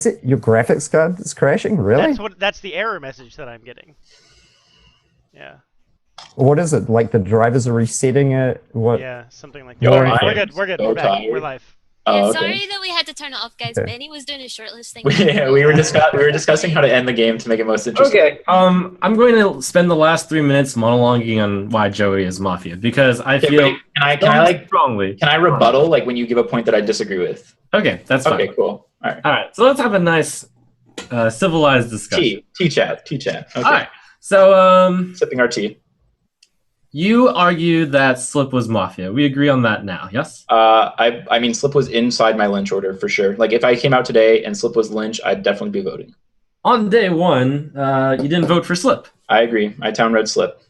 Is it your graphics card that's crashing? Really? That's the error message that I'm getting. Yeah. What is it? Like the drivers are resetting it? What? Yeah, something like that. Yo, Alright, I we're am good. We're good. so We're back. tired. We're live. Yeah, Oh, okay. sorry that we had to turn it off, guys. Okay. Benny was doing his shirtless thing. Yeah, we were discussing how to end the game to make it most interesting. Okay, I'm going to spend the last 3 minutes monologuing on why Joey is Mafia because I feel Can I strongly. Can I rebuttal like when you give a point that I disagree with? Okay, that's fine. Okay, cool. All right. So let's have a nice, civilized discussion. Tea chat. Okay. All right. So Sipping our tea. you argue that Slip was Mafia. We agree on that now, yes? I mean, Slip was inside my Lynch order for sure. Like if I came out today and Slip was Lynch, I'd definitely be voting. On day one, you didn't vote for Slip. I agree. I town read Slip.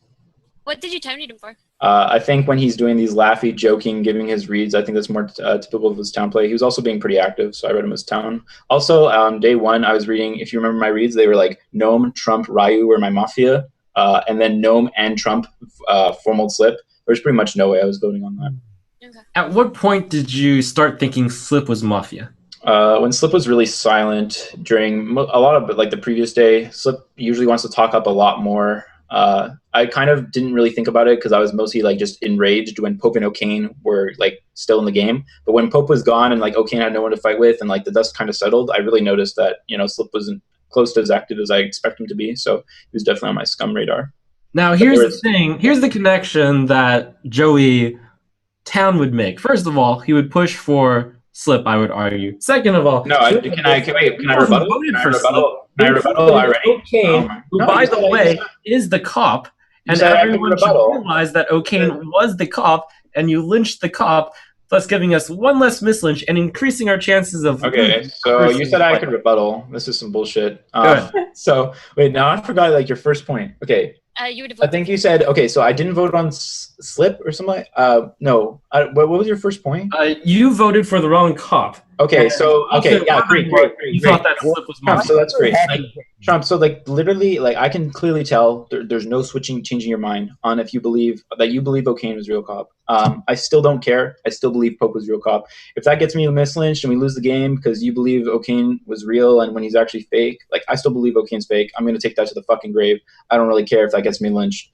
What did you town read him for? I think when he's doing these laughy, joking, giving his reads, I think that's more typical of his town play. He was also being pretty active, so I read him as town. Also, day one, I was reading, if you remember my reads, they were like Gnome, Trump, Ryu were my Mafia, and then Gnome and Trump formal Slip. There's pretty much no way I was voting on that. Okay. At what point did you start thinking Slip was Mafia? When Slip was really silent during a lot of like the previous day, Slip usually wants to talk up a lot more. I kind of didn't really think about it because I was mostly like just enraged when Pope and O'Kane were like still in the game. But when Pope was gone and like O'Kane had no one to fight with and like the dust kind of settled, I really noticed that, you know, Slip wasn't close to as active as I expect him to be. So he was definitely on my scum radar. Now, here's the thing. Here's the connection that Joey Town would make. First of all, he would push for Slip, I would argue. Second of all, no, can I rebuttal? Voted Can I for rebuttal? Slip. Can I rebuttal already? O'Kane, who, by the way, is the cop, and everyone should realize that O'Kane was the cop, and you lynched the cop, thus giving us one less mislynch and increasing our chances of. Okay, so you said I could rebuttal. This is some bullshit. Good. So wait, now I forgot like your first point. Okay. You would have I think you said, okay, so I didn't vote on Slip or something. No. What was your first point? You voted for the wrong cop. Okay, so yeah, great. You thought that Slip was Trump, Mafia. so that's great. Like, Trump, so like literally, like I can clearly tell there's no changing your mind on if you believe O'Kane was real cop. I still don't care. I still believe Pope was real cop. If that gets me mislynched and we lose the game because you believe O'Kane was real and when he's actually fake, like I still believe O'Kane's fake. I'm gonna take that to the fucking grave. I don't really care if that gets me lynched.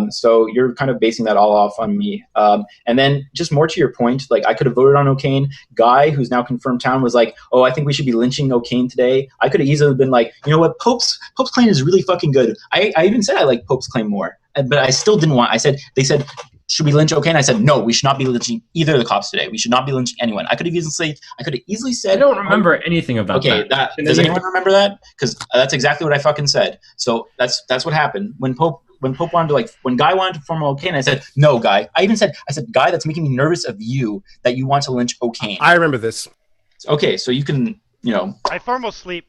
So you're kind of basing that all off on me. And then just more to your point, like I could have voted on O'Kane. Guy, who's now confirmed town, was like, oh, I think we should be lynching O'Kane today. I could have easily been like, you know what, Pope's claim is really fucking good. I even said I like Pope's claim more, but I still didn't want. They said, should we lynch O'Kane? I said, no, we should not be lynching either of the cops today. We should not be lynching anyone. I could have easily said. I don't remember anything about that. Does anyone remember that? Because that's exactly what I fucking said. So that's what happened when Pope wanted to when Guy wanted to form O'Kane, I said, no, Guy. I said, Guy, that's making me nervous of you that you want to lynch O'Kane. I remember this. Okay, so you can, you know. I formal sleep.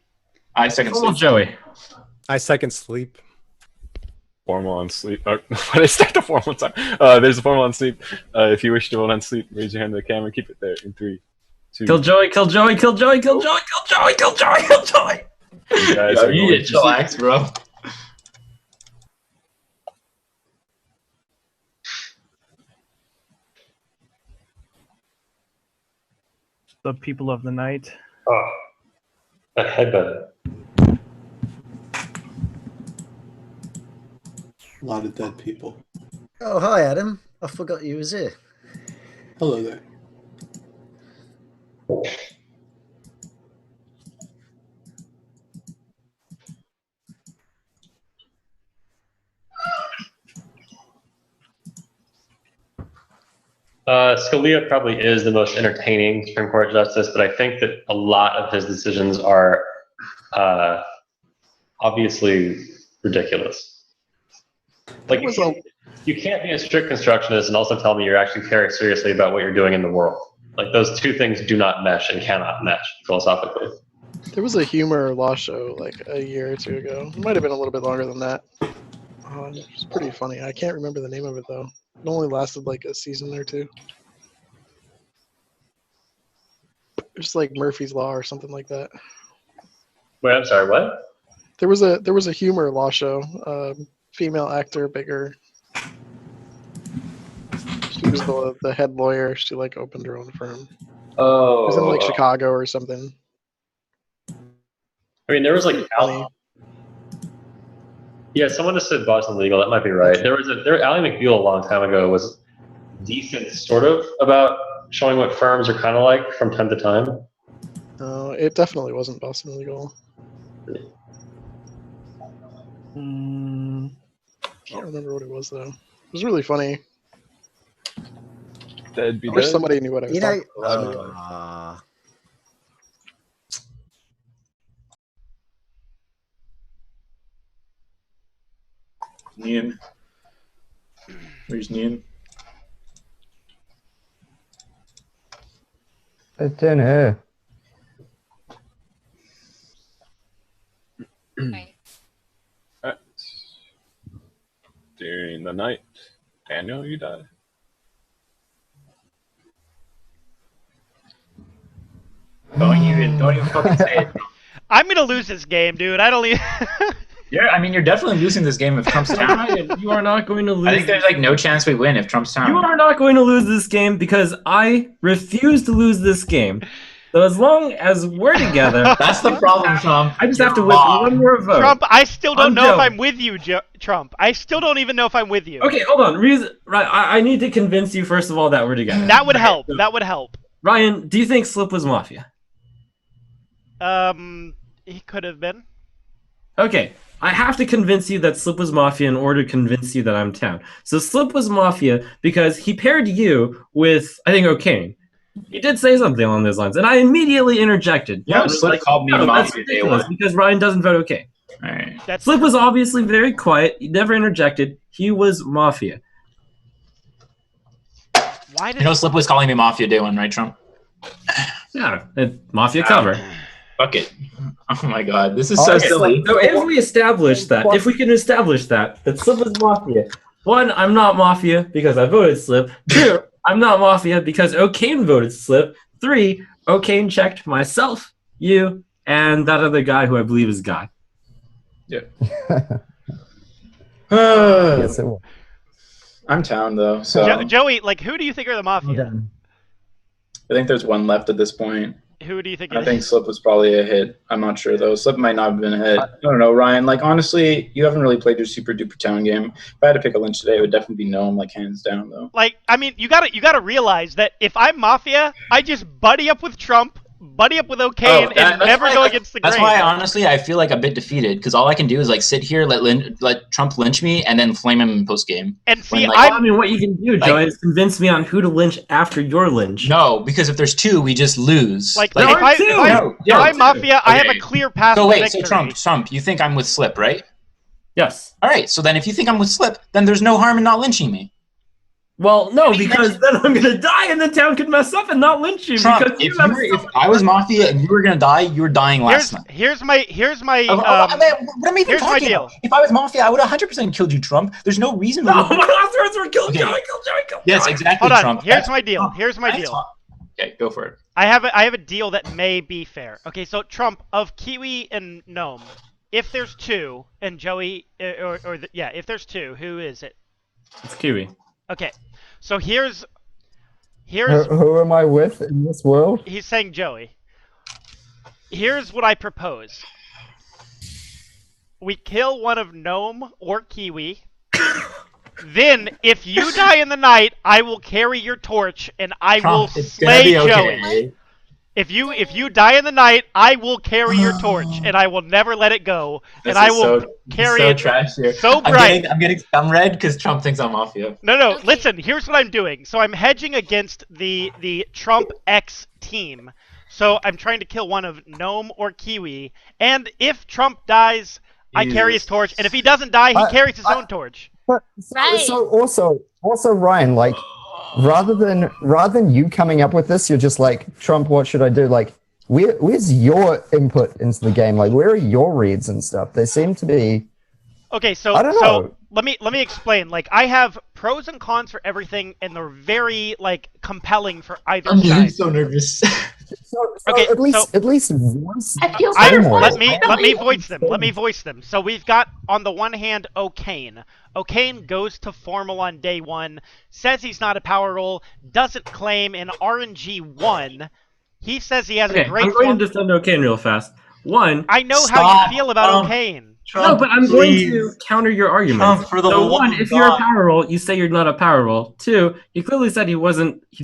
I second sleep. Joey. I second sleep. Formal on sleep. When I start the formal time, there's a formal on sleep. If you wish to vote on sleep, raise your hand to the camera. Keep it there in 3, 2. Kill Joey, kill Joey, kill Joey, kill Joey, kill Joey, kill Joey, kill Joey. You guys Yo, are you need to chillax, bro. The people of the night. Oh, a headband. A lot of dead people. Oh, hi, Adam. I forgot you was here. Hello there. Scalia probably is the most entertaining Supreme Court justice, but I think that a lot of his decisions are obviously ridiculous. Like you can't be a strict constructionist and also tell me you're actually caring seriously about what you're doing in the world. Like those two things do not mesh and cannot mesh philosophically. There was a humor law show like a year or two ago. It might have been a little bit longer than that. It was pretty funny. I can't remember the name of it though. It only lasted like a season or two. Just like Murphy's Law or something like that. Wait, I'm sorry, what? There was a humor law show. Female actor, bigger. She was the head lawyer. She like opened her own firm. Oh. It was in like Chicago or something. I mean, there was like Funny. yeah, someone just said Boston Legal. That might be right. Ally McBeal a long time ago was decent, sort of, about showing what firms are kind of like from time to time. No, it definitely wasn't Boston Legal. Can't remember what it was though. It was really funny. That'd be I wish dead. somebody knew what I was You know, talking about. Nian. Where's Nian? I don't know. Right. During the night, Daniel, you died. Don't even fucking say it. I'm gonna lose this game, dude. I don't even. I mean, you're definitely losing this game if Trump's down. Ryan, you are not going to lose. I think there's like no chance we win if Trump's down. You are not going to lose this game because I refuse to lose this game. So as long as we're together, That's the problem, Trump. I just have to win one more vote. Trump, I still don't know if joking. I'm with you, Trump. I still don't even know if I'm with you. Okay, hold on. I need to convince you first of all that we're together. That would help. That would help. Ryan, do you think Slip was Mafia? He could have been. Okay, I have to convince you that Slip was Mafia in order to convince you that I'm Town. So Slip was Mafia because he paired you with, I think, O'Kane. He did say something along those lines, and I immediately interjected. Yeah, Slip called me that's Mafia day ridiculous one. because Ryan doesn't vote O'Kane. All right. That's Slip was obviously very quiet. He never interjected. He was Mafia. why did You know, Slip was calling me Mafia day one, right, Trump? Yeah, Mafia cover. Fuck it. Oh my god, this is so silly. So if we establish that, if we can establish that Slip is Mafia, one, I'm not Mafia because I voted Slip. Two, I'm not Mafia because O'Kane voted Slip. Three, O'Kane checked myself, you, and that other guy who I believe is Guy. Yeah. Yes, it was. I'm Town though, so Joey, like, who do you think are the Mafia? Done. I think there's one left at this point. Who do you think? I think Slip was probably a hit. I'm not sure though. Slip might not have been a hit. I don't know, Ryan. Like honestly, you haven't really played your super duper Town game. If I had to pick a Lynch today, it would definitely be Gnome, like hands down though. Like, I mean, you gotta realize that if I'm Mafia, I just buddy up with Trump, buddy up with O'Kane, and never go against the grain. That's why, honestly, I feel like a bit defeated because all I can do is like sit here, let Trump lynch me, and then flame him in post game. And see, I mean, what you can do, Joey, is convince me on who to lynch after your lynch. No, because if there's two, we just lose. Like if I'm Mafia, I have a clear path to victory. So Trump, you think I'm with Slip, right? Yes. All right. So then, if you think I'm with Slip, then there's no harm in not lynching me. Well, no, because then I'm gonna die, and the Town could mess up and not lynch you. Trump, because if I was Mafia and you were gonna die, you were dying last night. Here's my. What am I even talking about? If I was Mafia, I would 100% killed you, Trump. There's no reason. No, my last words were kill Joey, kill. Yes, exactly, Hold on. Trump. Here's my deal. Here's my deal. Okay, go for it. I have a deal that may be fair. Okay, so Trump, of Kiwi and Gnome, if there's two, and Joey, if there's two, who is it? It's Kiwi. Okay, so here's who am I with in this world? He's saying Joey. Here's what I propose. We kill one of Gnome or Kiwi. Then, if you die in the night, I will carry your torch and I will slay Joey. If you die in the night, I will carry your torch and I will never let it go. And I will carry it so bright. I'm red because Trump thinks I'm Mafia. No, listen, here's what I'm doing. So I'm hedging against the Trump X team. So I'm trying to kill one of Gnome or Kiwi. And if Trump dies, I carry his torch. And if he doesn't die, he carries his own torch. So also Ryan, like rather than you coming up with this, you're just like, Trump, what should I do? Like, where's your input into the game? Like, where are your reads and stuff? They seem to be. Okay, so I don't know. So let me explain. Like, I have pros and cons for everything, and they're very like compelling for either side. I'm so nervous. Okay, at least voice. Let me voice them. Let me voice them. So we've got on the one hand O'Kane. O'Kane goes to Formal on day one, says he's not a power role, doesn't claim an RNG 1. He says he has a great. I'm going to defend O'Kane real fast. One, I know how Stop, you feel about O'Kane. no, Trump, but I'm going to counter your argument. Trump, for the So love one, of if you're a God. power roll, you say you're not a power roll. Two, he clearly said he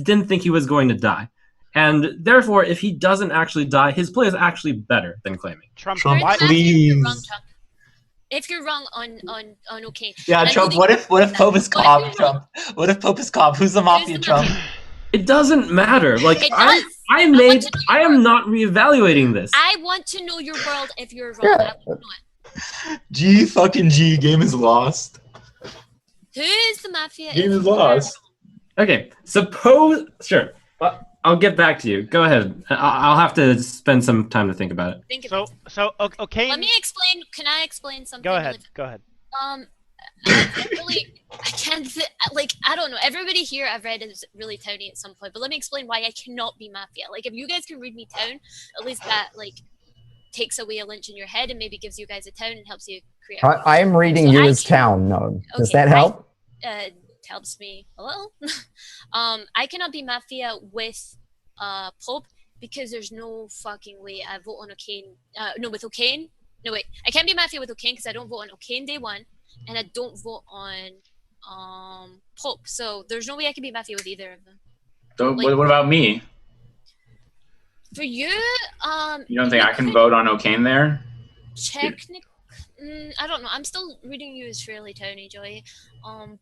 didn't think he was going to die. And therefore, if he doesn't actually die, his play is actually better than claiming. Trump, Trump, why? please. If you're wrong on O'Kane. Yeah, And I Trump. know What that- if Pope is But if Cobb, you're Trump? What if Pope is Cobb? Who's the mafia, the Trump? mafia? It doesn't matter. Like It I does. I want to know I your am world. not reevaluating this. I want to know your world if you're wrong. Yeah. I want to know it. G fucking G. Game is lost. Who is the mafia? Game if is you're lost. Okay, sure. I'll get back to you. Go ahead. I'll have to spend some time to think about it. Think of So, it. so O'Kane. Let me explain. Can I explain something? Go ahead. Go ahead. I can't. Like, I don't know. Everybody here I've read is really towny at some point, but let me explain why I cannot be mafia. Like, if you guys can read me town, at least that like takes away a lynch in your head and maybe gives you guys a town and helps you create. I am reading So you I as can- town. No, does Okay, that help? Helps me a little. I cannot be mafia with Pope because there's no fucking way I vote on O'Kane. No, with O'Kane. No, wait. I can't be mafia with O'Kane because I don't vote on O'Kane day one, and I don't vote on Pope. So there's no way I can be mafia with either of them. So Like- what about me? For you, You don't think I can vote on O'Kane there? technically. I don't know. I'm still reading you as fairly towny, Joy.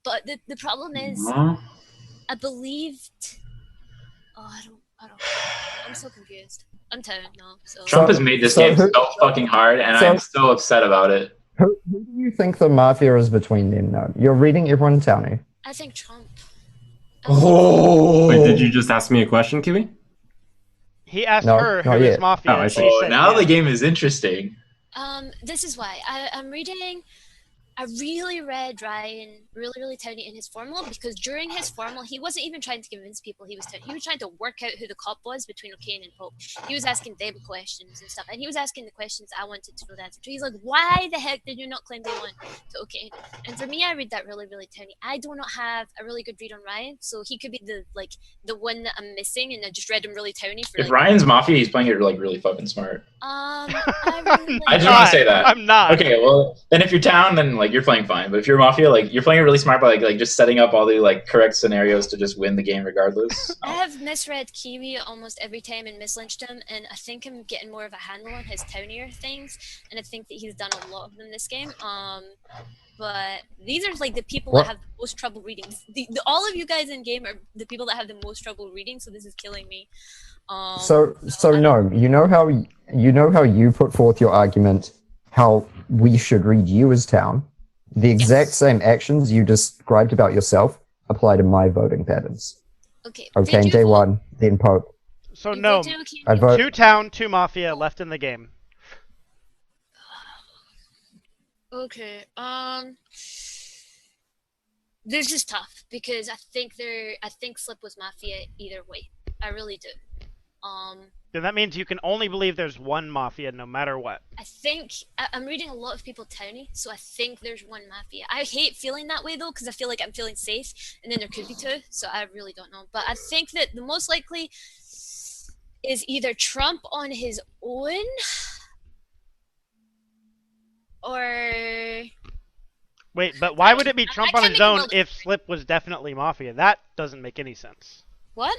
But the problem is, Huh? I believed. Oh, I don't. I'm so confused. I'm town now. So Trump has made this so game who- so fucking hard, and so- I'm so upset about it. Who do you think the mafia is between them? No, you're reading everyone towny. I think Trump. Oh, Wait, did you just ask me a question, Kiwi? He asked No, her not who is yet. mafia. Oh, I and see. she Oh, said now yeah. the game is interesting. This is why I'm reading. I really read Ryan really towny in his formal because during his formal he wasn't even trying to convince people he was towny. He was trying to work out who the cop was between O'Kane and Pope. He was asking them questions and stuff, and he was asking the questions I wanted to know the answer to. He's like, "Why the heck did you not claim they won to O'Kane?" And for me, I read that really towny. I do not have a really good read on Ryan, so he could be the one that I'm missing, and I just read him really towny for If Ryan's mafia, he's playing it like really fucking smart. I really I just want to say that. I'm not. Okay, well, then if you're town, then like you're playing fine. But if you're mafia, like you're playing it really smart by like just setting up all the like correct scenarios to just win the game regardless. I have misread Kiwi almost every time and mislynched him, and I think I'm getting more of a handle on his townier things, and I think that he's done a lot of them this game. But these are like the people What? that have the most trouble reading. All of you guys in game are the people that have the most trouble reading, so this is killing me. So no, you know how you put forth your argument, how we should read you as town. The exact same actions you described about yourself apply to my voting patterns. Okay. Okay, did you day vote- one, then Pope. So you no, voted O'Kane? I vote. 2 town, 2 mafia left in the game. Okay. This is tough because I think Slip was mafia either way. I really do. Then that means you can only believe there's one mafia no matter what. I think I'm reading a lot of people towny, so I think there's one mafia. I hate feeling that way though, because I feel like I'm feeling safe, and then there could be two. So I really don't know. But I think that the most likely is either Trump on his own, or Wait, but why would it be Trump I on can't his make a own world- if Slip was definitely mafia? That doesn't make any sense. what?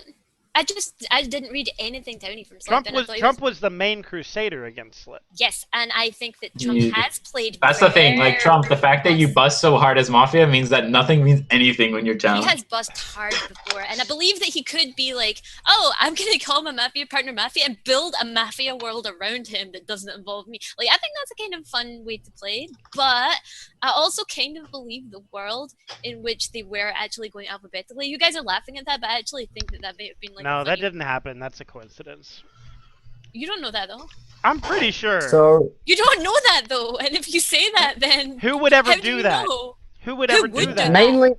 I didn't read anything towny from Slip. and I thought he Trump was the main crusader against Slip. Yes, and I think that Trump You- has played. That's the thing. Like Trump, the fact that you bust. bust so hard as mafia means that nothing means anything when you're town. He has bust hard before, and I believe that he could be like, "Oh, I'm gonna call my mafia partner mafia and build a mafia world around him that doesn't involve me." Like, I think that's a kind of fun way to play. But I also kind of believe the world in which they were actually going alphabetically. You guys are laughing at that, but I actually think that may have been like. No, a that funny- didn't happen. That's a coincidence. You don't know that though. I'm pretty sure. So You don't know that though, and if you say that, then Who would ever how do you that? know? Who would Who ever would do do that? that? mainly,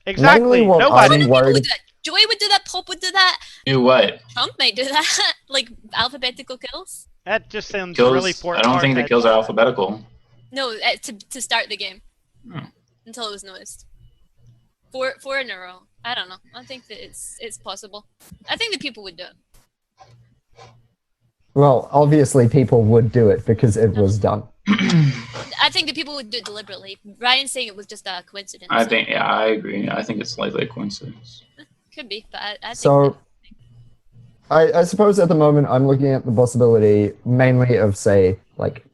Exactly. mainly what Nobody. I'm People worried. would do that. Joy would do that. Pope would do that. Do what? Trump might do that. Like alphabetical kills. That just sounds Kills. really I don't think the far-fetched. kills are alphabetical. No, to start the game. Hmm. Until it was noticed. Four in a row. I don't know. I think that it's possible. I think that people would do it. Well, obviously people would do it because it was done. I think the people would do it deliberately. Ryan's saying it was just a coincidence. I think, yeah, I agree. I think it's likely a coincidence. Could be, but I think. So, I suppose at the moment I'm looking at the possibility mainly of, say, like,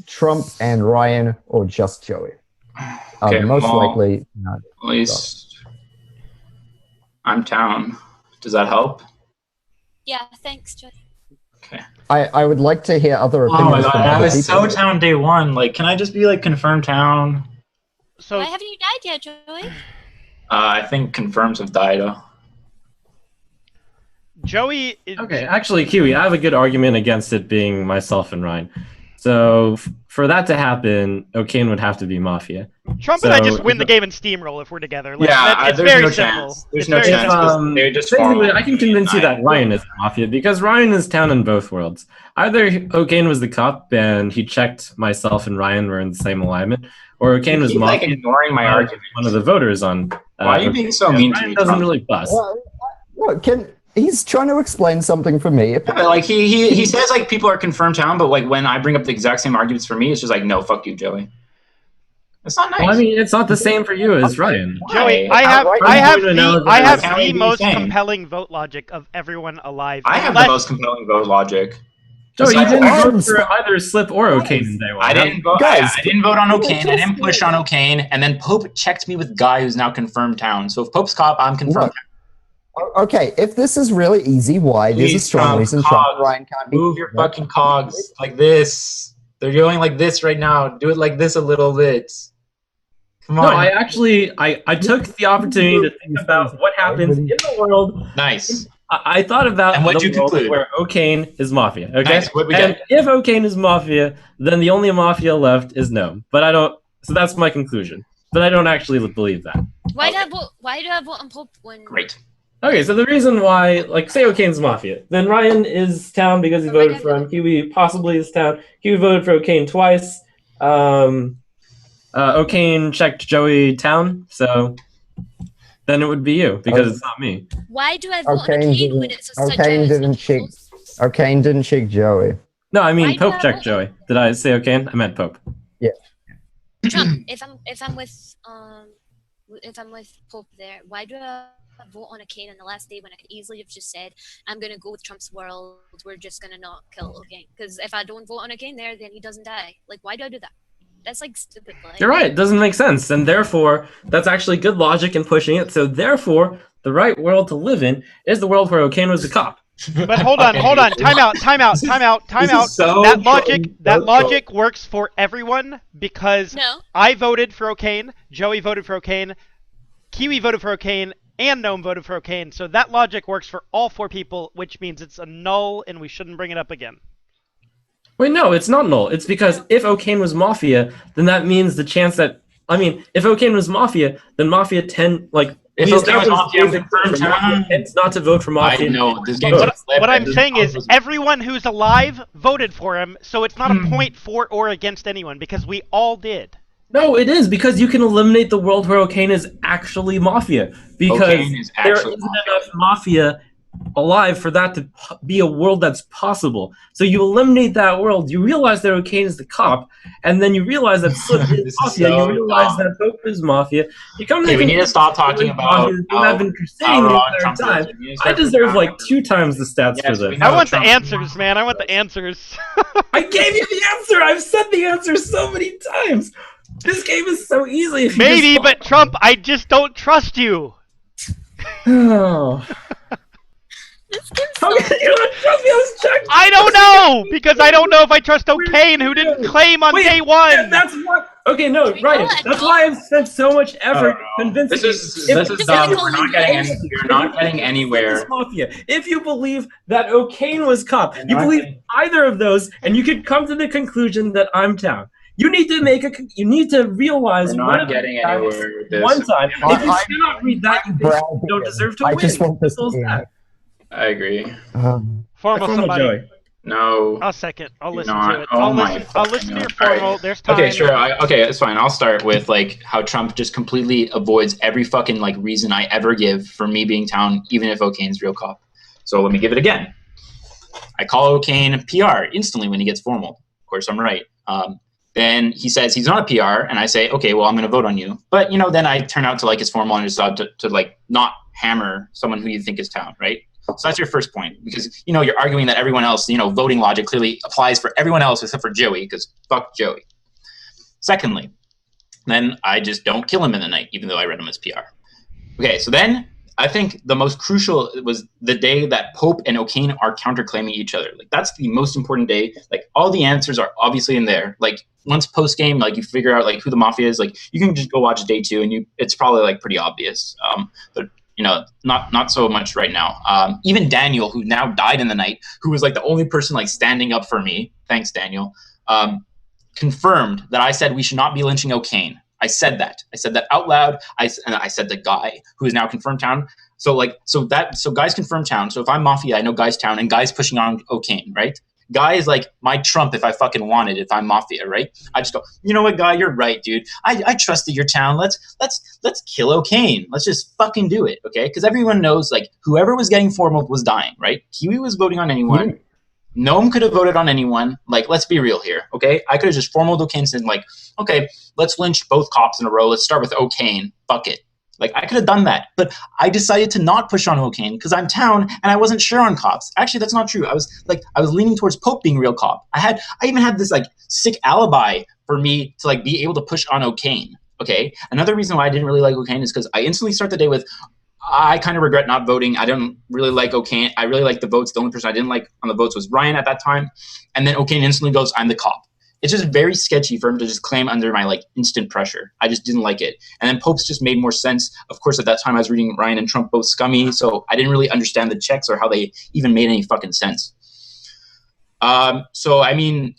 Trump and Ryan or just Joey. Okay, Most well, likely, no. At least I'm town. Does that help? Yeah, thanks, Joey. Okay. I would like to hear other Oh opinions. my god, from I other was people. so town day one. Like, can I just be like confirmed town? So Why haven't you died yet, Joey? I think confirms have died. Joey. Okay, actually, Kiwi, I have a good argument against it being myself and Ryan. So for that to happen, O'Kane would have to be Mafia. Trump and I just win the game and steamroll if we're together. Like, Yeah, it's there's very no simple. chance. There's It's no very chance. simple. They just Basically, I can convince you that Ryan is Mafia because Ryan is town in both worlds. Either O'Kane was the cop and he checked myself and Ryan were in the same alignment, or O'Kane was keep, like, Mafia. ignoring my argument. One of the voters on. Why are you being so mean to Ryan me, doesn't Trump? really bust. Look, he's trying to explain something for me. Yeah, but like he says like people are confirmed town, but like when I bring up the exact same arguments for me, it's just like no, fuck you, Joey. It's not nice. Well, I mean, it's not the same for you as Ryan. Joey, Why? I have How are the you most saying? compelling vote logic of everyone alive. I have the most compelling vote logic. Joey, you Besides didn't that- vote for either Slip or O'Kane in day one. I didn't vote. Guys, I didn't vote on O'Kane. I didn't push on O'Kane, and then Pope checked me with Guy, who's now confirmed town. So if Pope's cop, I'm confirmed. Okay, if this is really easy, why? There's a Please, strong Trump, reason cogs. Trump and Ryan can't be. Move your fucking cogs like this. They're going like this right now. Do it like this a little bit. Come No, on. I actually I took the opportunity to think about what happens in the world. Nice. I thought about And what'd the you world conclude? where O'Kane is Mafia. Okay, Nice. What'd we and get? if O'Kane is Mafia, then the only Mafia left is Gnome. But I don't. So that's my conclusion. But I don't actually believe that. Why do I vote? Why do I vote on Pope when? Great. Okay, so the reason why, like, say O'Kane's Mafia, then Ryan is town because he voted for him. Kiwi possibly is town. Kiwi voted for O'Kane twice. O'Kane checked Joey town, so then it would be you because it's not me. Why do I vote on O'Kane O'Kane when it's such O'Kane a didn't check. O'Kane didn't check Joey. No, I mean Why do Pope I checked vote- Joey. Did I say O'Kane? I meant Pope. Yeah. Trump? If I'm with Pope there, why do I vote on O'Kane on the last day when I could easily have just said I'm gonna go with Trump's world? We're just gonna not kill O'Kane because if I don't vote on O'Kane there, then he doesn't die. Like, why do I do that? That's like stupid. Like, You're right. It doesn't make sense, and therefore that's actually good logic in pushing it. So therefore, the right world to live in is the world where O'Kane was a cop. But hold on. Time out. so That logic works for everyone because No. I voted for O'Kane, Joey voted for O'Kane, Kiwi voted for O'Kane, and Gnome voted for O'Kane. So that logic works for all four people, which means it's a null and we shouldn't bring it up again. Wait, no, it's not null. It's because if O'Kane was Mafia, then that means the chance that if O'Kane was Mafia, then Mafia If O'Kane was Mafia, I'm confirmed town. It's not to vote for Mafia. I know this game's a flip. What I'm saying is everyone who's alive voted for him, so it's not a point for or against anyone because we all did. No, it is because you can eliminate the world where O'Kane is actually Mafia because O'Kane is there actually isn't enough Mafia alive for that to be a world that's possible. So you eliminate that world, you realize that O'Kane is the cop, and then you realize that Slip is This is Mafia, so you realize dumb. that Pope is Mafia. You come to Okay, we need to stop talking about I've been saying the entire time. I deserve like 2 times the stats for this. I want the answers, man. I want the answers. I gave you the answer! I've said the answer so many times! This game is so easy if you Maybe, just... but Trump, I just don't trust you. Oh. How can you not trust me? I was checking. I don't know because I don't know if I trust O'Kane, who didn't claim on day one. That's what. Okay, no, Ryan. That's why I've spent so much effort convincing This is dumb. We're not getting anywhere. Mafia. If you believe that O'Kane was cop, you believe either of those, and you could come to the conclusion that I'm town. You need to you need to realize We're one not of the getting times, anywhere with this. one time. If you cannot read that, you basically don't deserve to I win. just want this Simple as to that. I agree. Formal somebody. Joey. No. I'll second. I'll listen not. to it. Oh I'll my listen to your fucking God. formal. There's time. Okay, sure. Okay, it's fine. I'll start with like how Trump just completely avoids every fucking like reason I ever give for me being town, even if O'Kane's real cop. So let me give it again. I call O'Kane PR instantly when he gets formal. Of course, I'm right. Then he says he's not a PR, and I say, okay, well, I'm going to vote on you. But, then I turn out to like his formal and decide to like not hammer someone who you think is town, right? So that's your first point, because, you're arguing that everyone else, voting logic clearly applies for everyone else except for Joey, because fuck Joey. Secondly, then I just don't kill him in the night, even though I read him as PR. Okay, so then I think the most crucial was the day that Pope and O'Kane are counterclaiming each other. Like, that's the most important day. Like, all the answers are obviously in there. Like, once post game, like, you figure out like who the Mafia is. Like, you can just go watch day 2, and it's probably like pretty obvious. But not so much right now. Even Daniel, who now died in the night, who was like the only person like standing up for me. Thanks, Daniel. Confirmed that I said we should not be lynching O'Kane. I said that out loud. I said the guy who is now confirmed town. So Guy's confirmed town. So if I'm Mafia, I know Guy's town, and Guy's pushing on O'Kane, right? Guy is like my trump if I fucking wanted. If I'm Mafia, right? I just go, you know what, Guy, you're right, dude. I trusted your town. Let's kill O'Kane. Let's just fucking do it, okay? Because everyone knows like whoever was getting formal was dying, right? Kiwi was voting on anyone. Gnome could have voted on anyone. Like, let's be real here, okay? I could have just formal O'Kane said, like, okay, let's lynch both cops in a row. Let's start with O'Kane. Fuck it. Like, I could have done that. But I decided to not push on O'Kane because I'm town and I wasn't sure on cops. Actually, that's not true. I was leaning towards Pope being real cop. I even had this, like, sick alibi for me to, like, be able to push on O'Kane, okay? Another reason why I didn't really like O'Kane is because I instantly start the day with, I kind of regret not voting. I don't really like O'Kane. I really like the votes. The only person I didn't like on the votes was Ryan at that time. And then O'Kane instantly goes, I'm the cop. It's just very sketchy for him to just claim under my like instant pressure. I just didn't like it. And then Pope's just made more sense. Of course, at that time I was reading Ryan and Trump both scummy, so I didn't really understand the checks or how they even made any fucking sense. So I mean,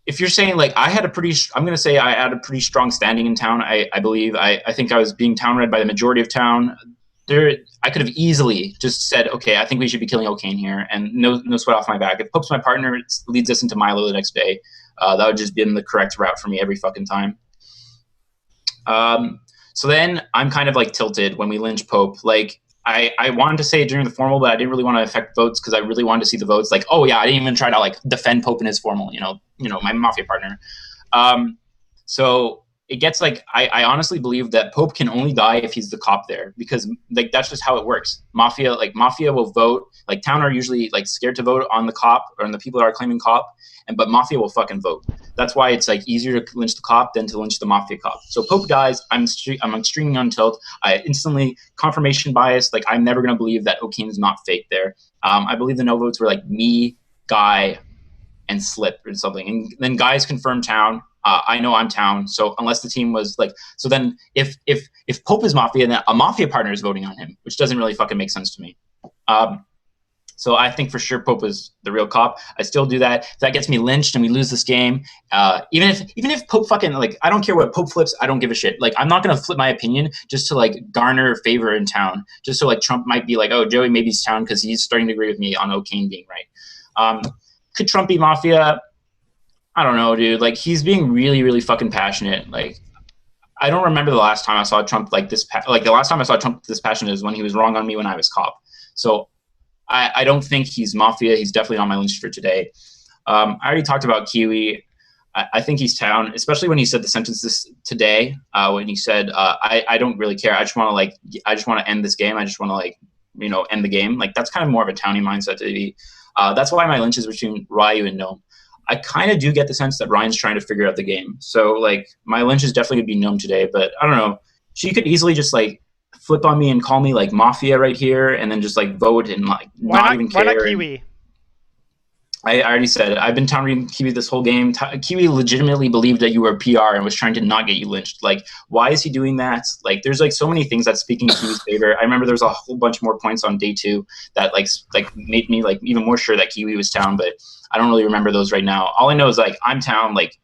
if you're saying like I'm going to say I had a pretty strong standing in town. I believe I think I was being town read by the majority of town. I could have easily just said, okay, I think we should be killing O'Kane here, and no sweat off my back. If Pope's my partner, it leads us into Milo the next day. That would just been the correct route for me every fucking time. So then I'm kind of like tilted when we lynch Pope. Like I wanted to say it during the formal, but I didn't really want to affect votes because I really wanted to see the votes. Like, oh yeah, I didn't even try to like defend Pope in his formal, my Mafia partner. So it gets like I honestly believe that Pope can only die if he's the cop there, because like that's just how it works. Mafia will vote. Like town are usually like scared to vote on the cop or on the people that are claiming cop, but Mafia will fucking vote. That's why it's like easier to lynch the cop than to lynch the Mafia cop. So Pope dies, I'm extremely on tilt. I instantly confirmation bias. Like I'm never gonna believe that O'Kane's not fake there. I believe the no votes were like me, Guy, and Slip or something, and then Guy's confirmed town. I know I'm town, so unless the team was like, so then if Pope is Mafia, then a Mafia partner is voting on him, which doesn't really fucking make sense to me. So I think for sure Pope is the real cop. I still do that. If that gets me lynched and we lose this game, even if Pope fucking like, I don't care what Pope flips, I don't give a shit. Like I'm not gonna flip my opinion just to like garner favor in town, just so like Trump might be like, oh, Joey maybe he's town because he's starting to agree with me on O'Kane being right. Could Trump be Mafia? I don't know, dude. Like he's being really, really fucking passionate. Like I don't remember the last time I saw Trump like this. The last time I saw Trump this passionate is when he was wrong on me when I was cop. So I don't think he's Mafia. He's definitely on my lynch for today. I already talked about Kiwi. I think he's town, especially when he said the sentence this today. When he said, "I don't really care. I just want to end this game. I just want to like end the game." Like that's kind of more of a townie mindset to be. That's why my lynch is between Ryu and Gnome. I kind of do get the sense that Ryan's trying to figure out the game. So, like, my lynch is definitely going to be Gnome today. But, I don't know. She could easily just, like, flip on me and call me, like, Mafia right here and then just, like, vote and, like, not even care. Why not Kiwi? I already said it. I've been reading Kiwi this whole game. Kiwi legitimately believed that you were PR and was trying to not get you lynched. Like, why is he doing that? Like, there's, like, so many things that's speaking in Kiwi's favor. I remember there was a whole bunch more points on day 2 that, like made me, like, even more sure that Kiwi was town, but I don't really remember those right now. All I know is like I'm town. Like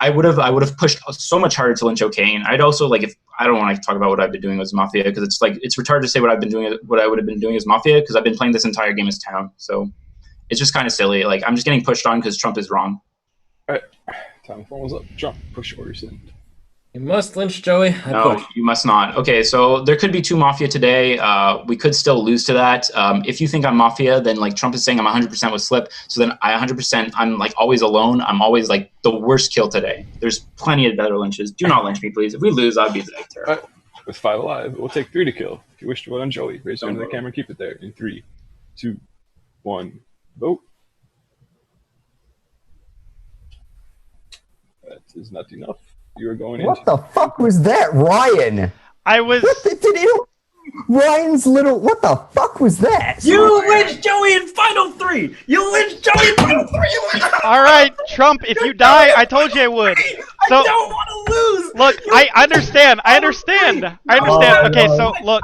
I would have pushed so much harder to lynch O'Kane. I'd also like if I don't want to talk about what I've been doing as Mafia because it's like it's retarded to say what I would have been doing as Mafia because I've been playing this entire game as town. So it's just kind of silly. Like I'm just getting pushed on because Trump is wrong. All right, time formals up. Trump push orders in. You must lynch Joey. No, you must not. Okay, so there could be 2 Mafia today. We could still lose to that. If you think I'm Mafia, then like Trump is saying I'm 100% with Slip. So then I 100%, I'm like always alone. I'm always like the worst kill today. There's plenty of better lynches. Do not lynch me, please. If we lose, I'd be like terrible. With 5 alive, it will take 3 to kill. If you wish to vote on Joey, raise your hand to the camera and keep it there. In 3, 2, 1, vote. That is not enough. You are going in. What the fuck was that, Ryan? I was. Ryan's little. What the fuck was that? You lynched Joey in Final 3. You lynched Joey in Final 3. All right, Trump. If you die, I told you I would. So, I don't want to lose. Look, I understand. I understand. Okay, so look.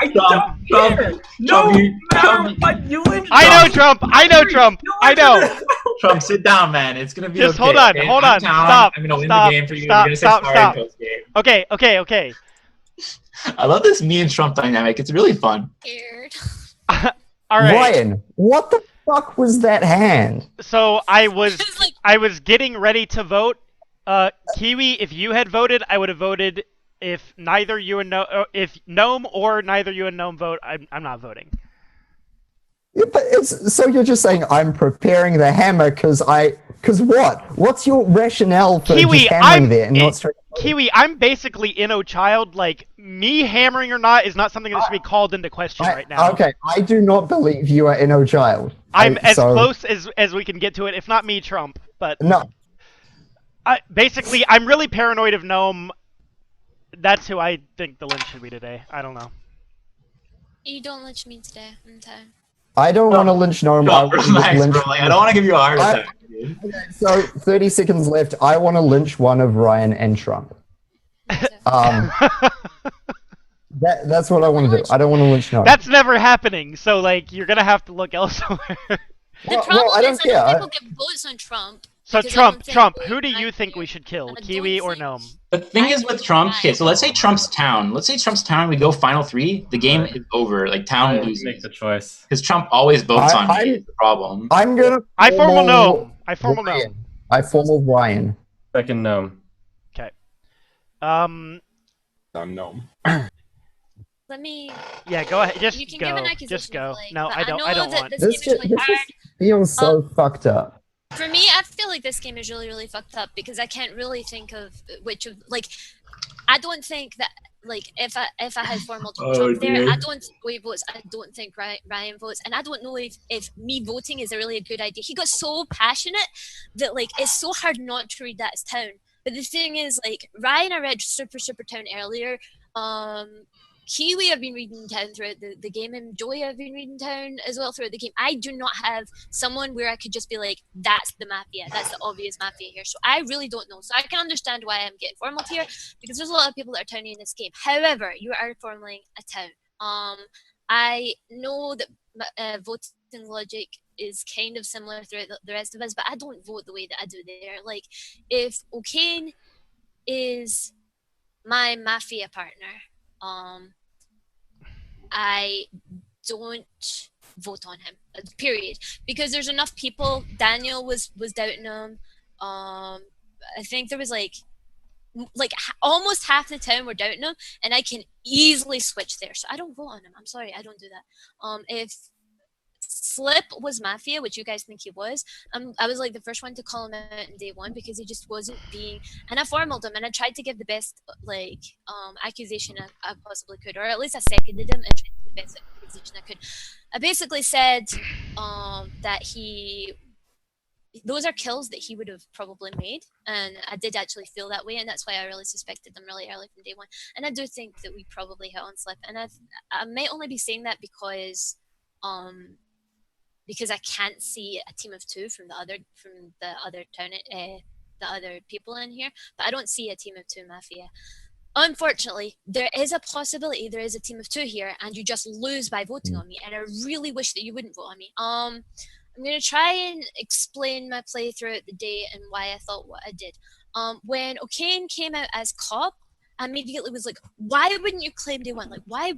No matter what, you lynched. I know Trump. I know Trump. I know. Trump, sit down, man. It's gonna be Just okay. hold on. Stop. I'm gonna win the game for you. Stop. Okay. Okay. I love this me and Trump dynamic. It's really fun. Scared. All right. Ryan, what the fuck was that hand? So I was getting ready to vote. Kiwi, if you had voted, I would have voted. If neither you and if Gnome or neither you and Gnome vote, I'm not voting. So you're just saying I'm preparing the hammer because what? What's your rationale for Kiwi, just hammering there and not straight? Kiwi, I'm basically inno child. Like, me hammering or not is not something that should be called into question right now. Okay, I do not believe you are inno child. I'm as close as we can get to it. If not me, Trump. But no. Basically, I'm really paranoid of Gnome. That's who I think the Lynch should be today. I don't know. You don't lynch me today in time. I don't want to lynch Gnome. I don't want to give you a heart attack. So 30 seconds left. I want to lynch one of Ryan and Trump. That's what I want to do. I don't want to lynch Gnome. That's never happening. So like, you're gonna have to look elsewhere. The problem is I don't think we'll get votes on Trump. So Trump, who do you think we should kill, Kiwi or Gnome? The thing is with Trump, okay, so let's say Trump's town. We go final 3, the game is over. Like, town loses. Make the choice. Because Trump always votes on me, is the problem. I'm gonna... I formal Gnome. I formal Ryan. Second Gnome. Okay. I'm Gnome. Let me... Yeah, go ahead. You can give an accusation Just go. Like, No, I don't want. This feels so fucked up. For me, I feel like this game is really, really fucked up because I can't really think of which of I don't think that if I had formal Trump there, I don't think Joey votes. I don't think Ryan votes, and I don't know if me voting is really a good idea. He got so passionate that it's so hard not to read that as town. But the thing is, Ryan, I read super town earlier. Kiwi, I've been reading town throughout the game, and Joey, I've been reading town as well throughout the game. I do not have someone where I could just be like, that's the Mafia, that's the obvious Mafia here. So I really don't know. So I can understand why I'm getting formal here, because there's a lot of people that are towny in this game. However, you are formaling a town. I know that voting logic is kind of similar throughout the rest of us, but I don't vote the way that I do there. If O'Kane is my Mafia partner, I don't vote on him, period, because there's enough people. Daniel was doubting him. I think there was almost half the town were doubting him, and I can easily switch there, so I don't vote on him. I'm sorry, I don't do that. If Slip was Mafia, which you guys think he was, I was the first one to call him out in day one because he just wasn't being, and I formaled him and I tried to give the best accusation I possibly could, or at least I seconded him and tried to give the best accusation I could. I basically said that those are kills that he would have probably made, and I did actually feel that way, and that's why I really suspected them really early from day one. And I do think that we probably hit on Slip, and I may only be saying that because I can't see a team of 2 from the other town, the other people in here, but I don't see a team of 2 Mafia. Unfortunately, there is a possibility there is a team of 2 here, and you just lose by voting on me, and I really wish that you wouldn't vote on me. I'm gonna try and explain my play throughout the day and why I thought what I did. When O'Kane came out as cop, I immediately was like, why wouldn't you claim day one? Why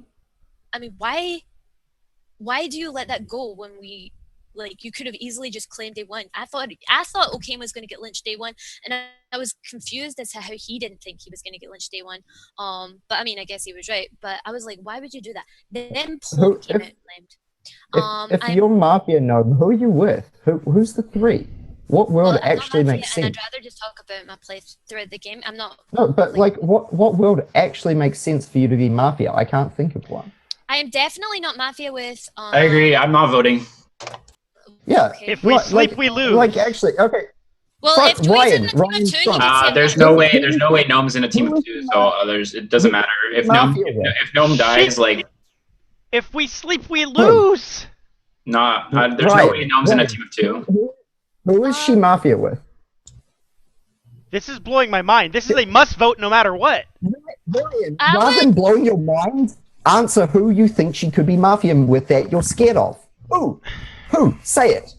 do you let that go when we Like, you could have easily just claimed day one. I thought O'Kane was going to get lynched day one, and I was confused as to how he didn't think he was going to get lynched day one. But I mean, I guess he was right. But I was like, why would you do that? Then Paul came out and claimed. If you're Mafia Gnome, who are you with? Who's the three? What world actually makes sense? And I'd rather just talk about my playthrough of the game. I'm not. No, but like, what world actually makes sense for you to be Mafia? I can't think of one. I am definitely not Mafia with. I agree. I'm not voting. Yeah. Okay. If we sleep, we lose. Like, actually, okay. Well, Fuck if Joy's in a team Ryan of two, you can say there's no way. There's no way Gnome's in a team of two. So it doesn't matter if Gnome dies. Like, if we sleep, we lose. there's no way Gnome's in a team of two. Who is she Mafia with? This is blowing my mind. This is a must vote no matter what. Ryan, rather than blowing your mind, answer who you think she could be Mafia with that you're scared of. Who? Say it.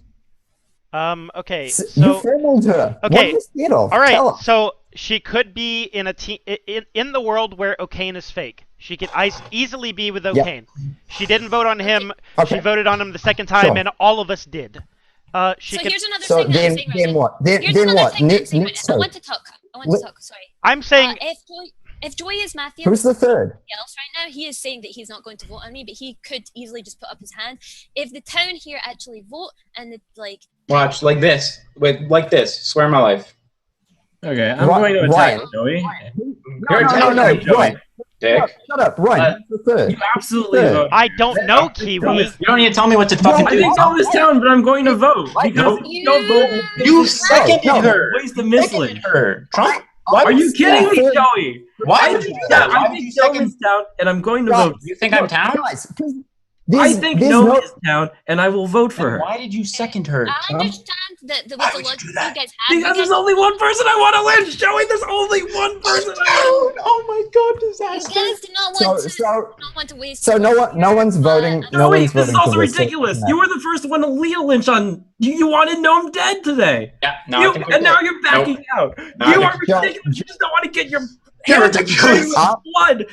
Okay. You So formaled her. okay. What are you scared of? All right. Tell us. So she could be in a team in the world where O'Kane is fake. She could easily be with O'Kane. She didn't vote on him. Okay. She voted on him the second time, Sure. and all of us did. So here's another So thing that I'm saying right then now. what? Here's Then another what? thing that I'm Next saying right now. I vote. want to talk. Sorry. I'm saying If Joy is Mafia, Who's the third? else right now, he is saying that he's not going to vote on me, but he could easily just put up his hand. If the town here actually vote and Watch like this. Wait, like this. Swear on my life. Okay, I'm going to attack Joey. No, Ryan. Dick. Shut up, Ryan. Who's the third? You absolutely vote. I don't know, Kiwi. You don't need to tell me what to fucking I do. think Dome is down, but I'm going to vote because if you don't vote, You seconded her. waste the mislink. Her. Trump. Are you kidding me, Joey? Why I would think you do that? Why I would you think Dome second? is down, and I'm going to Guys, vote. You think I'm down? Guys, I think Gnome is down, and I will vote for her. Why did you second her? I understand that with the logic you guys have. Because there's only one person I want to lynch, Joey. There's only one person. Oh my god, You disaster. guys do not want to waste. So no one's voting. No Joey, one's this is voting also for this. ridiculous. You were the first one to lead a lynch on. You wanted Gnome dead today. Yeah, no, I think and now you're backing out. No, You I are think- ridiculous. You just don't want to get your You're hands ridiculous. with blood.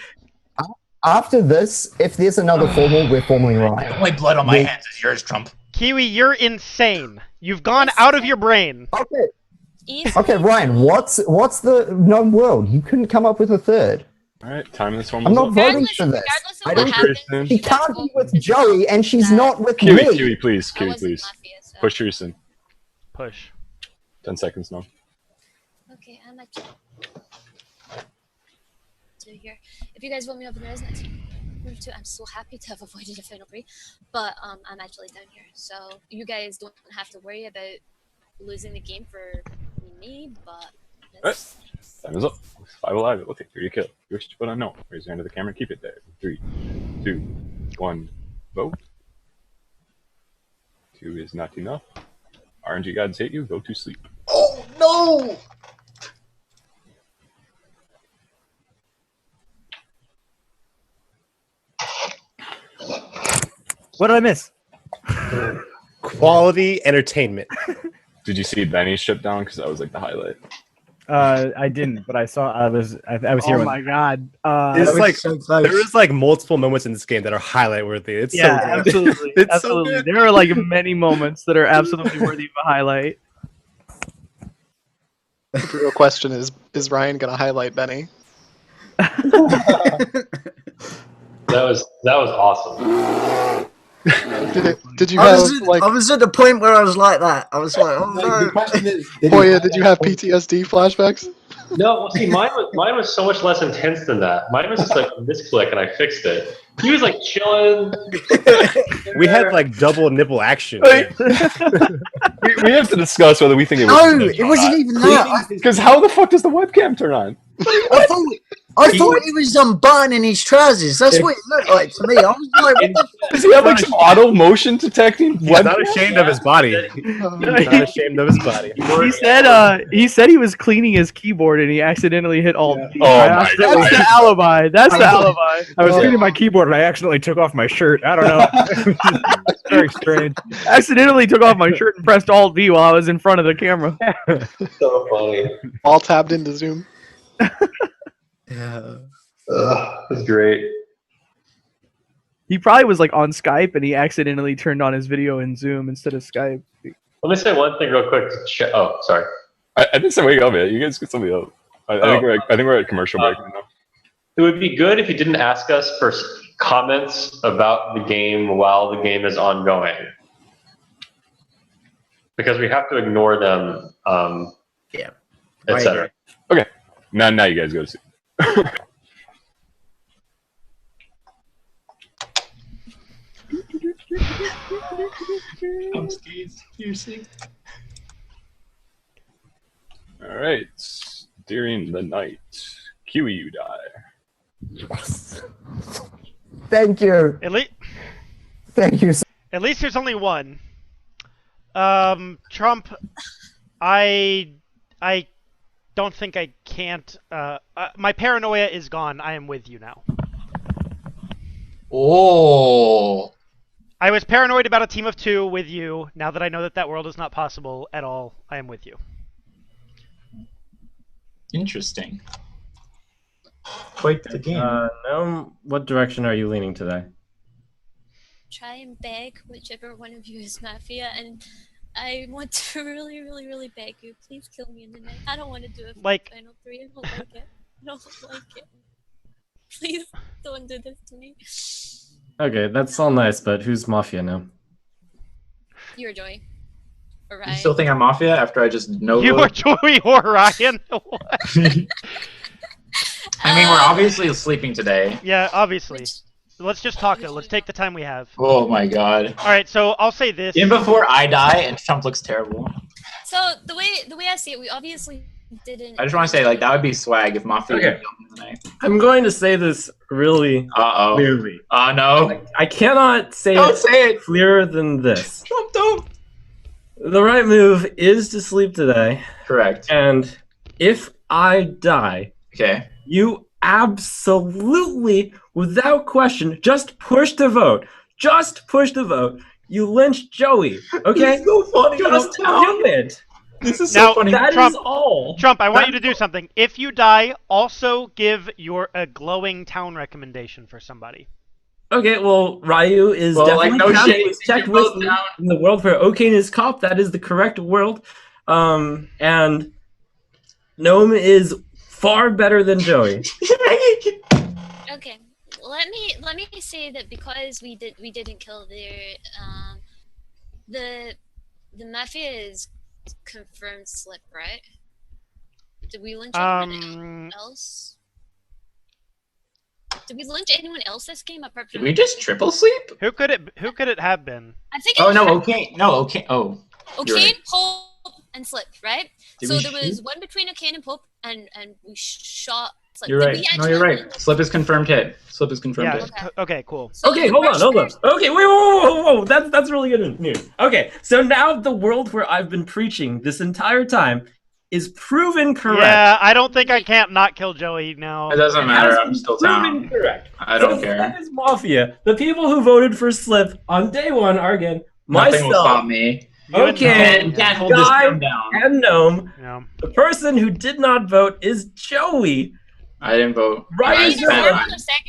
After this, if there's another formal, we're formally The right. only blood on my hands is yours, Trump. Kiwi, you're insane. You've gone out of your brain. Okay. Okay, Ryan. What's the known world? You couldn't come up with a third. All right, time this one. I'm not voting for this. Regardless of I what don't. happens, She can't be with Joey, and she's not with Kiwi, me. Kiwi, please, I Kiwi, wasn't please. Mafia, so. Push yours in. Push. 10 seconds now. Okay, I'm actually here. If you guys vote me up in the residence, I'm so happy to have avoided a final pre, but I'm actually down here, so you guys don't have to worry about losing the game for me. But that's... Time is up. 5 alive. It will take 3 to kill. You wish to vote on no. Raise your hand to the camera and keep it there. 3, 2, 1. Vote. 2 is not enough. RNG gods hate you. Go to sleep. Oh no! What did I miss? Quality entertainment. Did you see Benny strip down? Because that was like the highlight. I didn't, but I saw. I was here. Oh my god! It's like so close. there was like multiple moments in this game that are highlight worthy. It's Yeah, so good. absolutely, It's so absolutely. good. There are like many moments that are absolutely worthy of a highlight. The real question is Ryan gonna highlight Benny? That was awesome. Did you I have was, I was at the point where I was like that. I was like, oh The no. question is, Boya, did you have PTSD flashbacks? No, well, see, mine was so much less intense than that. Mine was just like a misclick, and I fixed it. He was like chilling. We had like double nipple action. we have to discuss whether we think it was. No, it wasn't even that. Because how the fuck does the webcam turn on? I thought he was unbuttoning his trousers. That's what it looked like to me. I was like, what the fuck? Does he have like some auto motion detecting? He's not ashamed of his body. He's not ashamed of his body. He said he was cleaning his keyboard and he accidentally hit Alt D. Oh my That's the alibi. That's the alibi. I was cleaning my keyboard and I accidentally took off my shirt. I don't know. Very strange. Accidentally took off my shirt and pressed Alt V while I was in front of the camera. So funny. All tabbed into Zoom. Yeah. That's great. He probably was like on Skype and he accidentally turned on his video in Zoom instead of Skype. Let me say one thing real quick. Oh, sorry. I didn't say wake up yet. You guys get somebody else. I think we're at commercial break right now. It would be good if you didn't ask us for comments about the game while the game is ongoing, because we have to ignore them. Yeah. Etc. Okay. Now you guys go to sleep. All right. During the night, Kiwi, you die. Yes. Thank you. Thank you. At least there's only one. Trump, I don't think I can't. My paranoia is gone. I am with you now. Oh. I was paranoid about a team of 2 with you. Now that I know that that world is not possible at all, I am with you. Interesting. Quite the game. Gnome, what direction are you leaning today? Try and beg whichever one of you is Mafia, and I want to really, really, really beg you. Please kill me in the night. I don't want to do a final 3. I don't like it. I don't like it. Please don't do this to me. Okay, that's all nice, but who's Mafia now? You're Joy. Or You Ryan. still think I'm Mafia after I just know You are Joey or Ryan? What? I mean, we're obviously sleeping today. Yeah, obviously. Let's just talk though. Let's take the time we have. Oh my god. All right, so I'll say this. Even before I die and Trump looks terrible. So the way I see it, we obviously didn't. I just want to say, like, that would be swag if Mafia Okay. killed me tonight. I'm going to say this really clearly. No. I cannot say Don't say it clearer than this. Trump, don't. The right move is to sleep today. Correct. And if I die, okay, you absolutely, without question, just push the vote. Just push the vote. You lynch Joey. Okay? It's so funny. Just do it. This is Now, so funny. That Trump, is all. Trump, I want you to do something. If you die, also give a glowing town recommendation for somebody. Okay, well, Ryu is Well, like, definitely no shade, checked you with both down. in the world where Okane is cop. That is the correct world. And Gnome is far better than Joey. Okay, let me say that because we didn't kill the Mafia is confirmed slip, right? Did we lynch anyone else? Did we lynch anyone else this game apart from? Did we just triple sleep? Who could it have been? I think. Oh no, okay, no, okay. Oh. you're Okane, right. Pope, and Slip, right? Did so we there was shoot? one between Okane and Pope, and we shot Slip. You're Did right. we No, actually you're right. lynch? Slip is confirmed hit. Slip is confirmed Yeah. hit. Okay, cool. So Okay, the hold on. first- Okay, wait, whoa. That's really good news. Okay, so now the world where I've been preaching this entire time is proven correct. Yeah, I don't think I can't not kill Joey now. It doesn't matter. Has I'm been still proven down. correct. I don't So care. Slip is Mafia. The people who voted for Slip on day 1 are again Nothing will myself, stop me. You and Okay, You can't hold this Guy, town down. and Gnome. Yeah. The person who did not vote is Joey. I didn't vote. Ryuzilla Zilla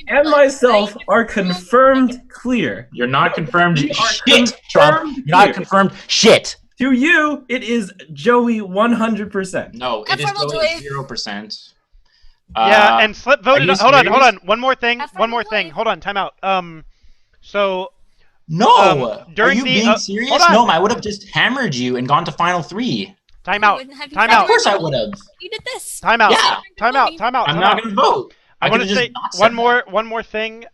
and myself are confirmed clear. You're not confirmed We are shit, Trump. confirmed You're not clear. confirmed shit. To you, it is Joey 100%. No, it is Confirm totally Joey. 0%. Yeah, and Slip voted. you Hold on. serious? One more thing. Have fun One more with thing. life. Hold on. Time out. So No! during Are you the- being hold serious? on. No, I would have just hammered you and gone to final 3. time I out. wouldn't have you Time vote. out. Of course I would have. You did this. Time out. Yeah. Time out. Time out. I'm time not out. going to vote. I want could've to say just not said one more thing.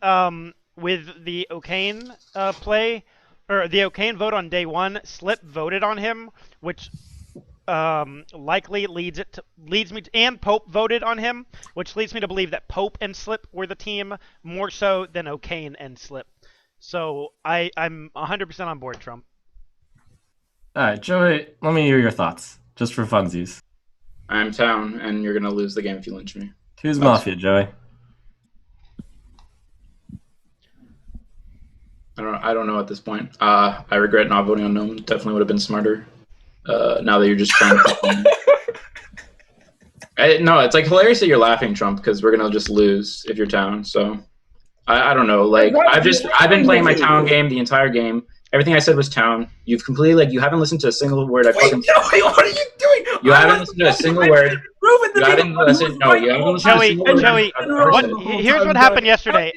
With the Okane play, or the Okane vote on day 1, Slip voted on him, which likely leads me to, and Pope voted on him, which leads me to believe that Pope and Slip were the team more so than Okane and Slip. So I'm 100% on board, Trump. All right, Joey, let me hear your thoughts, just for funsies. I'm town, and you're going to lose the game if you lynch me. Who's Mafia, Joey? I don't know at this point. I regret not voting on Gnome. Definitely would have been smarter. Now that you're just trying to... No, it's like hilarious that you're laughing, Trump, because we're going to just lose if you're town. So I don't know. Like I've been playing my town game the entire game. Everything I said was town. You've completely you haven't listened to a single word I fucking. Joey, what are you doing? You haven't listened to a single word. You haven't listened. No, you haven't listened to a single word. Joey, here's what happened yesterday.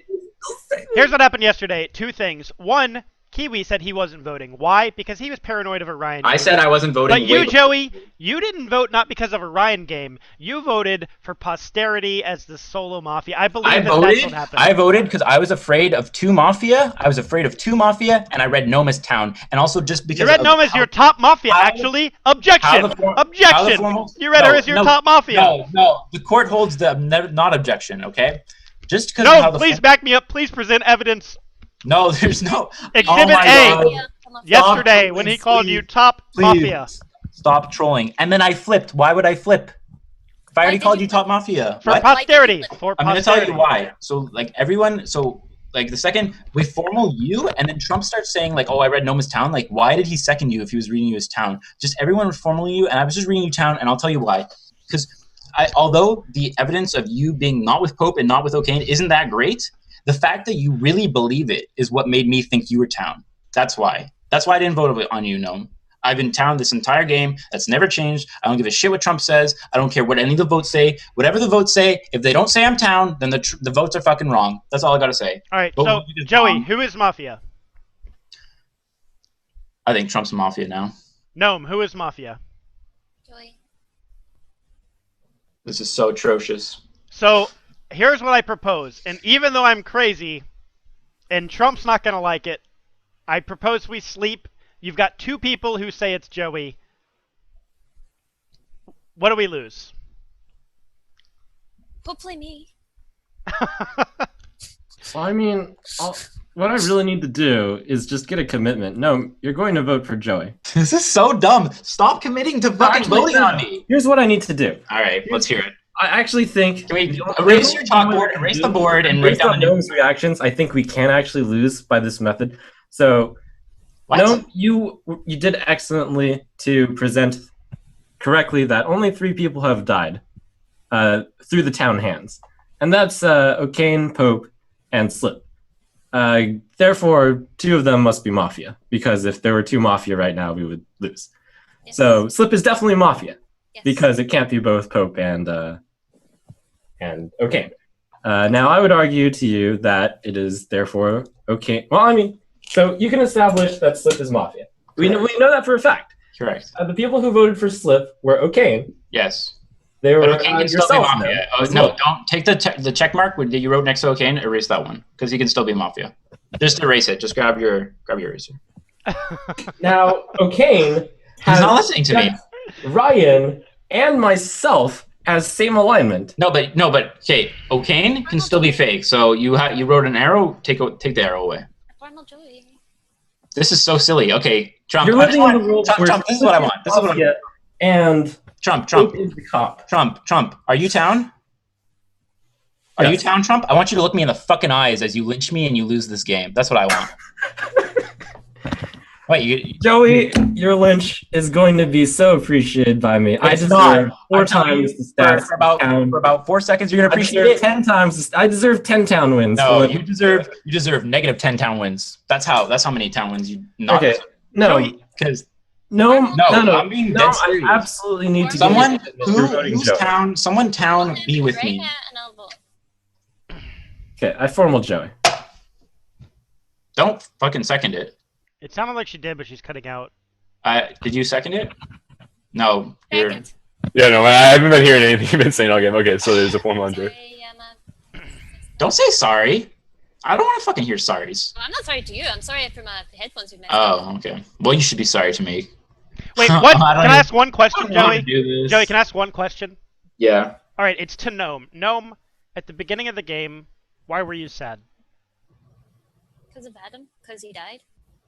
Here's what happened yesterday. Two things. One, Kiwi said he wasn't voting. Why? Because he was paranoid of a Ryan game. I said I wasn't voting. But you, Joey, you didn't vote not because of a Ryan game. You voted for posterity as the solo Mafia. I believe that's what happened. I voted because I was afraid of 2 Mafia. I was afraid of 2 Mafia, and I read Gnome as town. And also just because... You read Gnome as your top Mafia, actually. Objection! Objection! You read her as your top Mafia. No. The court holds the not objection, okay? Just because... No, please back me up. Please present evidence. No, there's no... Exhibit A. Yesterday, when he called you top Mafia. Stop trolling. And then I flipped. Why would I flip? If I already called you top Mafia. For posterity. I'm going to tell you why. So, like, everyone... So, like, the second we formal you, and then Trump starts saying, like, oh, I read Noma's town. Like, why did he second you if he was reading you his town? Just everyone was formaling you, and I was just reading you town, and I'll tell you why. Because although the evidence of you being not with Pope and not with O'Kane isn't that great... The fact that you really believe it is what made me think you were town. That's why. That's why I didn't vote on you, Gnome. I've been town this entire game. That's never changed. I don't give a shit what Trump says. I don't care what any of the votes say. Whatever the votes say, if they don't say I'm town, then the votes are fucking wrong. That's all I gotta say. All right, so Joey, who is Mafia? I think Trump's Mafia now. Gnome, who is Mafia? Joey. This is so atrocious. So... Here's what I propose, and even though I'm crazy, and Trump's not going to like it, I propose we sleep. You've got 2 people who say it's Joey. What do we lose? Hopefully me. Well, I mean, what I really need to do is just get a commitment. No, you're going to vote for Joey. This is so dumb. Stop committing to fucking voting on me. Here's what I need to do. All right, let's hear it. I actually think... Can we erase your chalkboard, erase the board, and write down the Gnome's reactions? I think we can actually lose by this method. So, Gnome, you did excellently to present correctly that only 3 people have died through the town hands. And that's O'Kane, Pope, and Slip. Therefore, 2 of them must be Mafia, because if there were 2 Mafia right now, we would lose. Yes. So, Slip is definitely Mafia. Yes. Because it can't be both Pope and O'Kane. Now, I would argue to you that it is therefore O'Kane. Well, I mean, so you can establish that Slip is Mafia. We know that for a fact. Correct. The people who voted for Slip were O'Kane. Yes. They were O'Kane can still be Mafia. No, don't take the check mark that you wrote next to O'Kane. Erase that one because he can still be Mafia. Just erase it. Just grab your eraser. Now, O'Kane he's not listening to me. Ryan and myself as same alignment. No, but okay, O'Kane can still be fake. So you wrote an arrow. Take the arrow away. This is so silly. Okay, Trump. You're living in the world Trump. This is what I want. This is what I want. And Trump is the cop. Trump. Are you town? Are you town, Trump? I want you to look me in the fucking eyes as you lynch me and you lose this game. That's what I want. Wait, Joey, your lynch is going to be so appreciated by me. I deserve 4 times the stats. For about 4 seconds, you're gonna appreciate it. 10 times. I deserve 10 town wins. No, you deserve negative 10 town wins. That's how many town wins you not. Okay, no, because no. I'm being dead serious. I absolutely need to. Someone someone town be with me. Okay, I formal Joey. Don't fucking second it. It sounded like she did, but she's cutting out. Did you second it? No. Yeah, no, I haven't been hearing anything you've been saying all game. Okay, so there's a formal Joey. Don't say sorry. I don't want to fucking hear sorries. Well, I'm not sorry to you. I'm sorry for my headphones. Oh, okay. Well, you should be sorry to me. Wait, what? Can I ask one question, Joey? Joey, can I ask one question? Yeah. All right, it's to Gnome. Gnome, at the beginning of the game, why were you sad? Because of Adam. Because he died.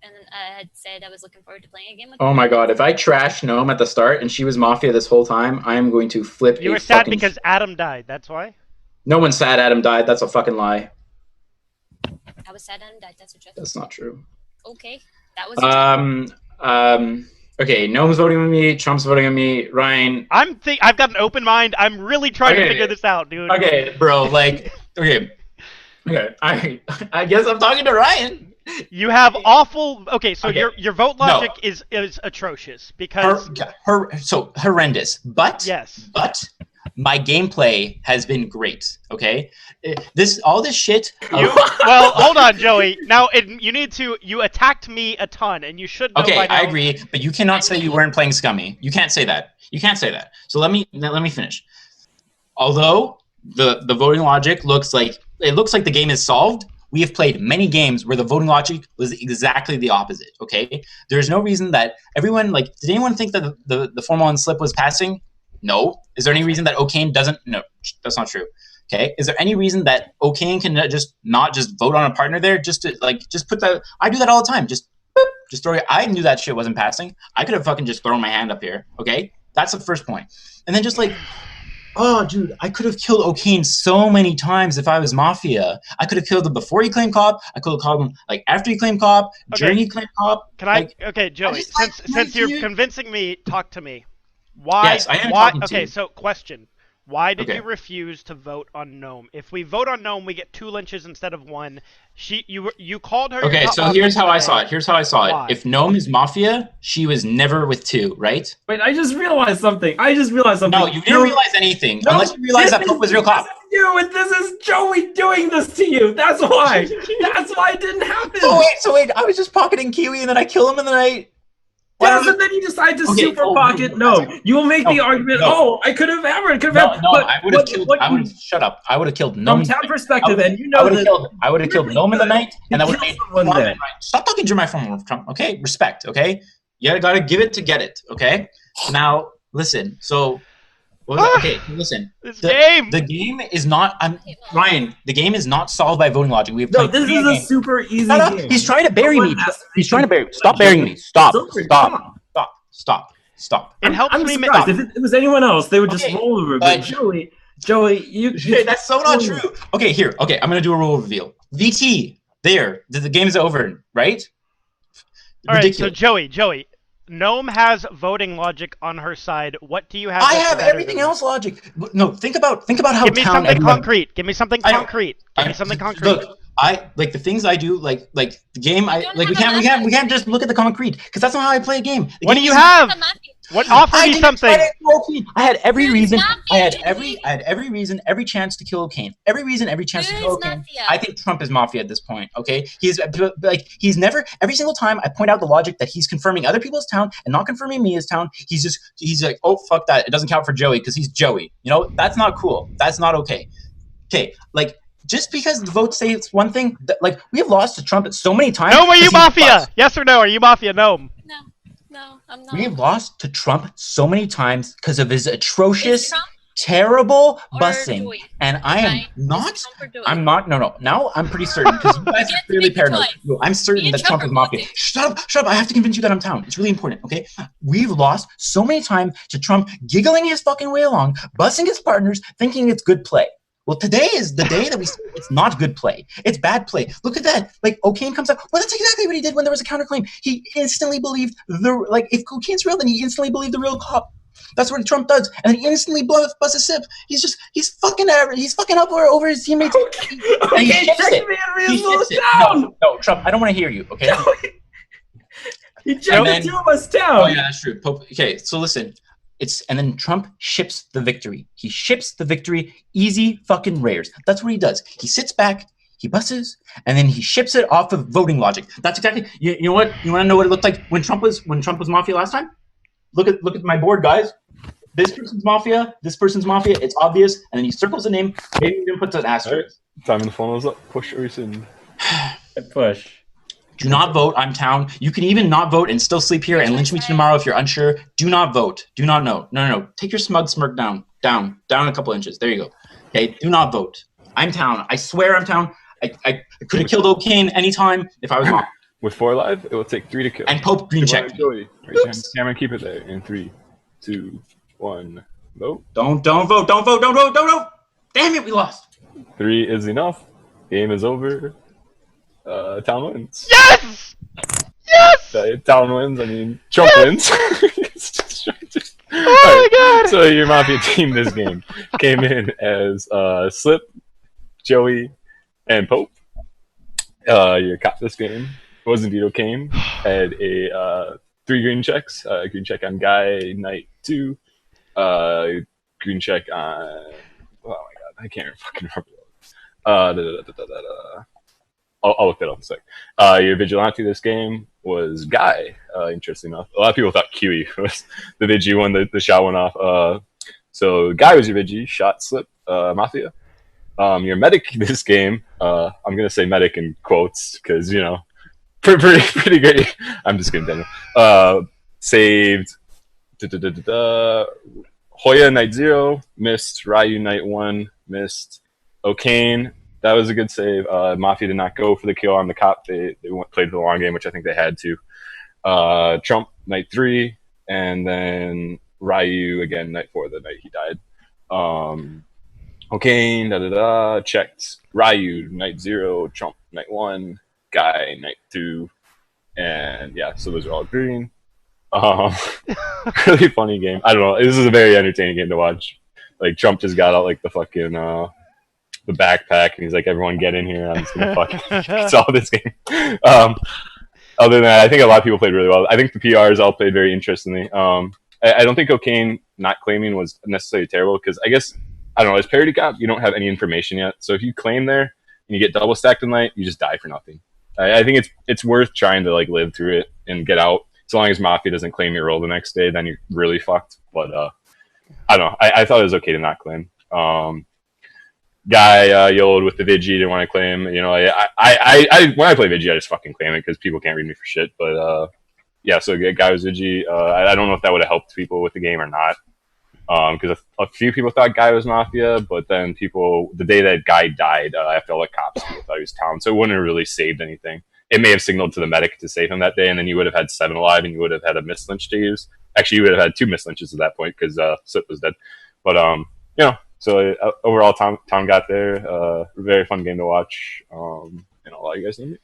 And I had said I was looking forward to playing a game with him. Oh my god, if I trash Gnome at the start and she was Mafia this whole time, I am going to flip. You were sad because Adam died, that's why? No one's sad Adam died, that's a fucking lie. I was sad Adam died, that's a truth. That's not true. Okay, that was okay, Gnome's voting with me, Trump's voting with me, Ryan. I've got an open mind, I'm really trying to figure this out, dude. Okay, bro, like, okay. Okay, I guess I'm talking to Ryan. You have awful. Okay, so Okay. your vote logic is atrocious because So horrendous, but yes, but my gameplay has been great. Okay, all this shit. Well, hold on, Joey. Now you attacked me a ton, and you should know Okay, by now. I agree, but you cannot say you weren't playing scummy. You can't say that. You can't say that. So let me finish. Although the voting logic looks like the game is solved, we have played many games where the voting logic was exactly the opposite. Okay, there's no reason that everyone did anyone think that the formal and slip was passing? No. Is there any reason that O'Kane doesn't? No, that's not true. Okay, is there any reason that O'Kane can not just vote on a partner there just put that? I do that all the time. Just throw it. I knew that shit wasn't passing. I could have fucking just thrown my hand up here. Okay, that's the first point. And then oh, dude, I could have killed O'Kane so many times if I was Mafia. I could have killed him before he claimed cop. I could have killed him after he claimed cop, during he claimed cop. Can I? Okay, Joey. Since you're convincing me, talk to me. Why? Yes, I am talking to you. So question. Why did you refuse to vote on Gnome? If we vote on Gnome, we get 2 lynches instead of 1. You called her. Okay, so here's how I saw it. Why? If Gnome is Mafia, she was never with 2, right? Wait, I just realized something. No, you didn't realize anything. No, unless you realize that Pope was real cop. This is Joey doing this to you. That's why. That's why it didn't happen. So wait. I was just pocketing Kiwi and then I kill him in the night. Yes, and then you decide to super pocket. No, you will make the argument. No. I could have hammered. I would have killed. Shut up. I would have killed Gnome. From town perspective, and I would have killed Gnome in the night, and that would have made. Stop talking to my phone, Trump. Okay, respect. Okay, you gotta give it to get it. Okay. Now listen. So. Okay, listen. The game is not. Ryan. The game is not solved by voting logic. We have played this is a super easy game. He's trying to bury me. He's trying to bury me. Stop burying me. Stop. It helps I'm me. Surprised. If it was anyone else, they would just roll over. But Joey, that's so not true. Okay, here. Okay, I'm gonna do a rule reveal. VT. There. The game is over, right? All right. So Joey. Gnome has voting logic on her side. What do you have? I have everything else logic. No, think about how. Give me something concrete. Give me something concrete. Look, I the things I do, like the game. We can't just look at the concrete because that's not how I play a game. What do you have? What? Offer me something. I had every reason. I had every reason, every chance to kill O'Kane. Every reason, every chance to kill O'Kane. I think Trump is Mafia at this point. Okay, he's never. Every single time I point out the logic that he's confirming other people's town and not confirming me as town. He's like, oh fuck that. It doesn't count for Joey because he's Joey. You know that's not cool. That's not okay. Okay, just because the votes say it's one thing, we have lost to Trump so many times. Gnome, are you Mafia? Yes or no? Are you Mafia? Gnome. No, I'm not. We have lost to Trump so many times because of his atrocious, terrible busing. And I am not. I'm not. No. Now I'm pretty certain because you guys are clearly paranoid. No, I'm certain that Trump is Mafia. Shut up. I have to convince you that I'm town. It's really important, okay? We've lost so many times to Trump giggling his fucking way along, busing his partners, thinking it's good play. Well, today is the day that we see it's not good play. It's bad play. Look at that. O'Kane comes up. Well, that's exactly what he did when there was a counterclaim. He instantly believed if O'Kane's real, then he instantly believed the real cop. That's what Trump does. And then he instantly busts a sip. He's fucking average. He's fucking up over his teammates. Okay, check me and Ryuzilla down. No, Trump, I don't want to hear you, okay? He checked the 2 of us down. Oh, yeah, that's true. Okay, so listen. And then Trump ships the victory. He ships the victory, easy fucking rares. That's what he does. He sits back, he busses, and then he ships it off of voting logic. That's exactly. You know what? You want to know what it looked like when Trump was Mafia last time? Look at my board, guys. This person's Mafia. This person's Mafia. It's obvious. And then he circles the name. Maybe even puts an asterisk. Right. Time in the funnels up. Push or rescind. Push. Do not vote. I'm town. You can even not vote and still sleep here and lynch me tomorrow if you're unsure. Do not vote. Do not know. No. Take your smug smirk down a couple inches. There you go. Okay. Do not vote. I'm town. I swear I'm town. I could have killed O'Kane anytime if I was wrong. With 4 alive, it will take 3 to kill. And Pope green check. Joey. Raise your hand, camera, keep it there. In 3, 2, 1. Vote. Don't vote. Don't vote. Damn it, we lost. 3 is enough. Game is over. Town wins. Yes! Town wins. I mean, Trump wins. Oh my god! So your Mafia team this game came in as Slip, Joey, And Pope, your cop this game was indeed O'Kane. Had a 3 green checks. Green check on Guy, Knight 2. Green check on... Oh my god, I can't fucking remember. I'll look that up in a sec. Your vigilante this game was Guy, interesting enough. A lot of people thought Kiwi was the Vigi when the shot went off. So Guy was your Vigi, shot, slip, Mafia. Your medic this game, I'm going to say medic in quotes because, you know, pretty great. I'm just kidding, Daniel. Saved Hoya Knight 0, missed Ryu Knight 1, missed O'Kane. That was a good save. Mafia did not go for the kill on the cop. They played for the long game, which I think they had to. Trump, Knight 3, and then Ryu, again, Knight 4, the night he died. O'Kane, checked. Ryu, Knight 0, Trump, Knight 1, Guy, Knight 2, and yeah, so those are all green. Really funny game. I don't know. This is a very entertaining game to watch. Like, Trump just got out, like, the fucking... the backpack, and he's like, everyone get in here, I'm just gonna fucking solve this game. Other than that, I think a lot of people played really well. I think the PRs all played very interestingly. I don't think O'Kane not claiming was necessarily terrible, because I guess, I don't know, as parity cop, you don't have any information yet, so if you claim there, and you get double stacked tonight, you just die for nothing. I think it's worth trying to, like, live through it and get out. As long as Mafia doesn't claim your role the next day, then you're really fucked. But, I don't know, I thought it was okay to not claim. Guy YOLO'd with the Vigi, didn't want to claim. You know, I when I play Vigi, I just fucking claim it because people can't read me for shit. But yeah, so Guy was Vigi. I don't know if that would have helped people with the game or not, because a few people thought Guy was Mafia, but then people, the day that Guy died, after all the cops, people thought he was Town, so it wouldn't have really saved anything. It may have signaled to the medic to save him that day, and then you would have had 7 alive, and you would have had a miss lynch to use. Actually, you would have had 2 miss lynches at that point because Slip was dead. But you know. So overall, Tom got there. Very fun game to watch. And a lot of you guys need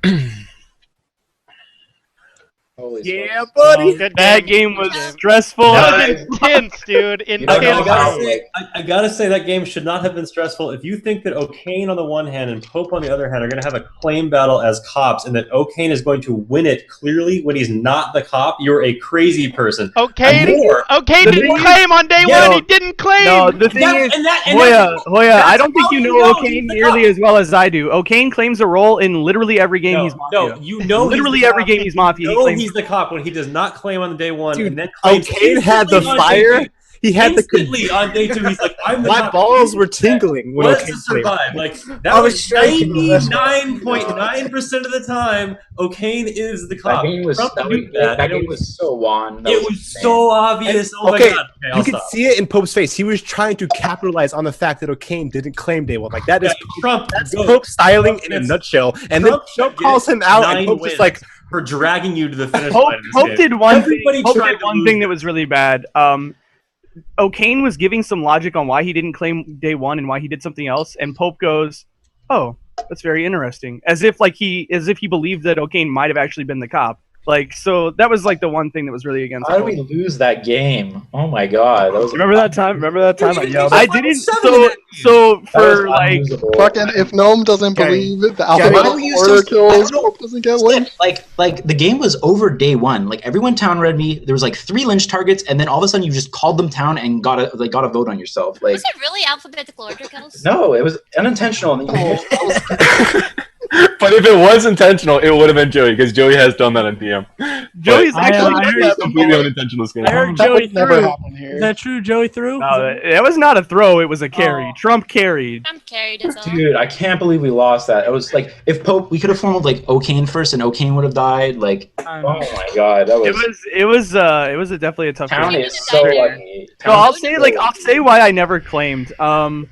it. Holy yeah, buddy. That game was stressful. That was intense, dude. Intense. I gotta say that game should not have been stressful. If you think that O'Kane on the one hand and Pope on the other hand are going to have a claim battle as cops, and that O'Kane is going to win it clearly when he's not the cop, you're a crazy person. O'Kane didn't claim on day one. He didn't claim. No, the thing is, Hoya, I don't think you know O'Kane nearly as well as I do. O'Kane claims a role in literally every game he's Mafia. No, you know literally every game he's Mafia. He's the cop when he does not claim on the day one. Dude, and then O'Kane had the fire. He had instantly on day 2. He's like, I'm the my cop. balls were tingling when Let's O'Kane survive. Like that was 99.9% of the time. O'Kane is the cop. That game was so on. It was so obvious. Oh my god. Okay, you could see it in Pope's face. He was trying to capitalize on the fact that O'Kane didn't claim day one. Like that is Trump. That's Pope styling in a nutshell. And then Trump calls him out, and Pope's just like, for dragging you to the finish line. Pope did one thing that was really bad. O'Kane was giving some logic on why he didn't claim day one and why he did something else, and Pope goes, "Oh, that's very interesting," as if he believed that O'Kane might have actually been the cop. Like, so that was like the one thing that was really against. How did we lose that game? Oh my god! That was Remember that time? I yelled. I didn't. So for like, fucking, if Gnome doesn't believe it, the alphabetical order kills, Pope doesn't get Lynch. Like the game was over day one. Like everyone town read me. There was like 3 Lynch targets, and then all of a sudden you just called them town and got a vote on yourself. Like, was it really alphabetical order kills? No, it was unintentional. But if it was intentional, it would have been Joey, because Joey has done that on DM. Joey's actually completely unintentional. I heard Joey threw. Is that true? Joey threw? No, it was not a throw. It was a carry. Trump carried. Trump carried his own. Dude, I can't believe we lost that. It was like if Pope, we could have formed like O'Kane first, and O'Kane would have died. Like, oh my god, that was. It was definitely a tough Town game. is so lucky. So I'll say why I never claimed. What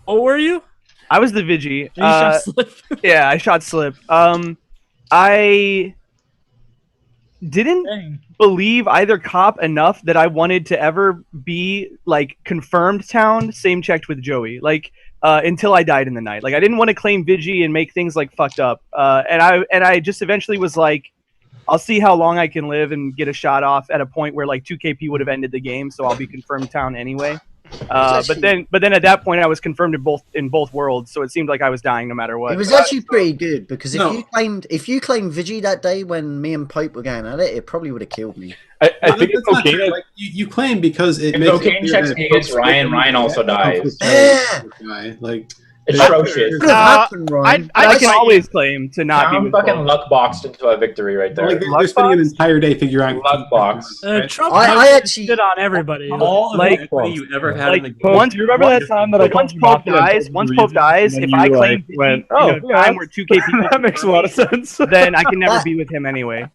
were you? I was the Vigi. You shot Slip. Yeah, I shot Slip. I didn't believe either cop enough that I wanted to ever be like confirmed town. Same checked with Joey. Like until I died in the night. Like I didn't want to claim Vigi and make things like fucked up. And I just eventually was like, I'll see how long I can live and get a shot off at a point where like 2KP would have ended the game, so I'll be confirmed town anyway. But then at that point, I was confirmed in both worlds, so it seemed like I was dying no matter what. It was actually pretty good because No. if you claimed Vigi that day when me and Pope were going at it, it probably would have killed me. I think it's That's not okay. true. Like, you claim because it If makes O'Kane checks against Ryan, Ryan also dies. Yeah. Like It's atrocious. Could have happened, Ryan. I can always claim to not be Tom with fucking both. luck boxed into a victory right there. Like they're spending an entire day figuring out Luck box. Trump I actually shit on everybody. All of Like- the equity you ever had in the game. Once you remember that time that I Once Pope dies, if I claim went, time where 2K people that makes a lot of sense. then I can never be with him anyway.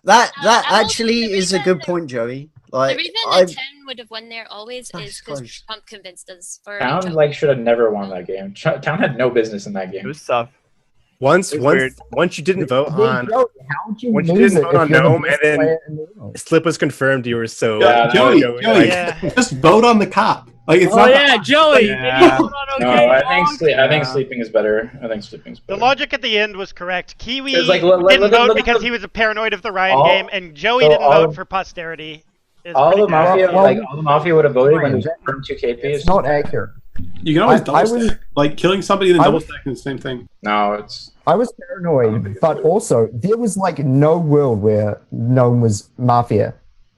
that I will actually say the is a reason- good point, Joey. The Like reason I that 10 would have won there always That's is because close. Trump convinced us. For Town like should have never won that game. Town had no business in that It game. was tough. Once It's weird. you didn't vote Dude, on Joey, how'd you once you lose didn't it vote if on you're the Gnome, best and then player in the world? Slip was confirmed, you were so Yeah, Joey, Joey, Joey, Yeah. just vote on the cop. Like it's Oh not. yeah, Joey. Yeah. Did you vote on No, okay? I think sleeping is better. I think sleeping's The better. logic at the end was correct. Kiwi It's like, didn't look at- vote look at because the- he was paranoid of the Ryan all- game, and Joey so didn't all vote of- for posterity. Is all pretty the bad. mafia, Well, like all the mafia would have voted when Ryan, there's confirmed 2KP. It's not accurate. You can always I double was- stack. Like killing somebody and then I double was- stacking the same thing. No, it's I was paranoid, but also there was like no world where Gnome was Mafia.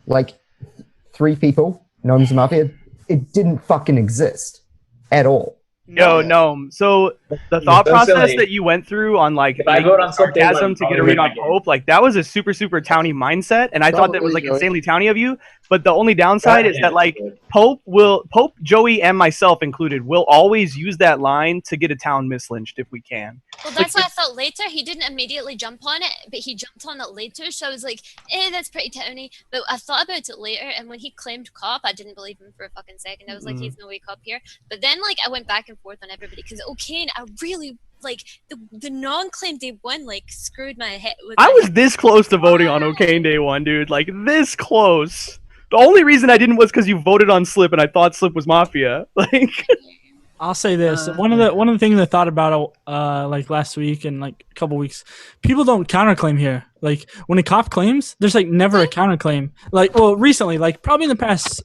Like 3 people, Gnome's Mafia. It didn't fucking exist at all. No. So the thought so process silly. that you went through on like If I vote on something, sarcasm like, to get a probably read on win that Pope, like that was a super towny mindset, and I thought that was like Probably, insanely towny of you. But the only downside is that like Pope, Joey, and myself included will always use that line to get a town mislynched if we can. Well, that's what I thought later. He didn't immediately jump on it, but he jumped on it later. So I was like, that's pretty towny. But I thought about it later, and when he claimed cop, I didn't believe him for a fucking second. I was like, he's no way cop here. But then, like, I went back and forth on everybody because O'Kane, I really like the non-claim day one, like screwed my head. I was this close to voting on O'Kane day one, dude. Like this close. The only reason I didn't was because you voted on Slip, and I thought Slip was Mafia. Like. I'll say this: one of the things I thought about like last week and like a couple weeks, people don't counterclaim here. Like when a cop claims, there's like never a counterclaim. Like recently, like probably in the past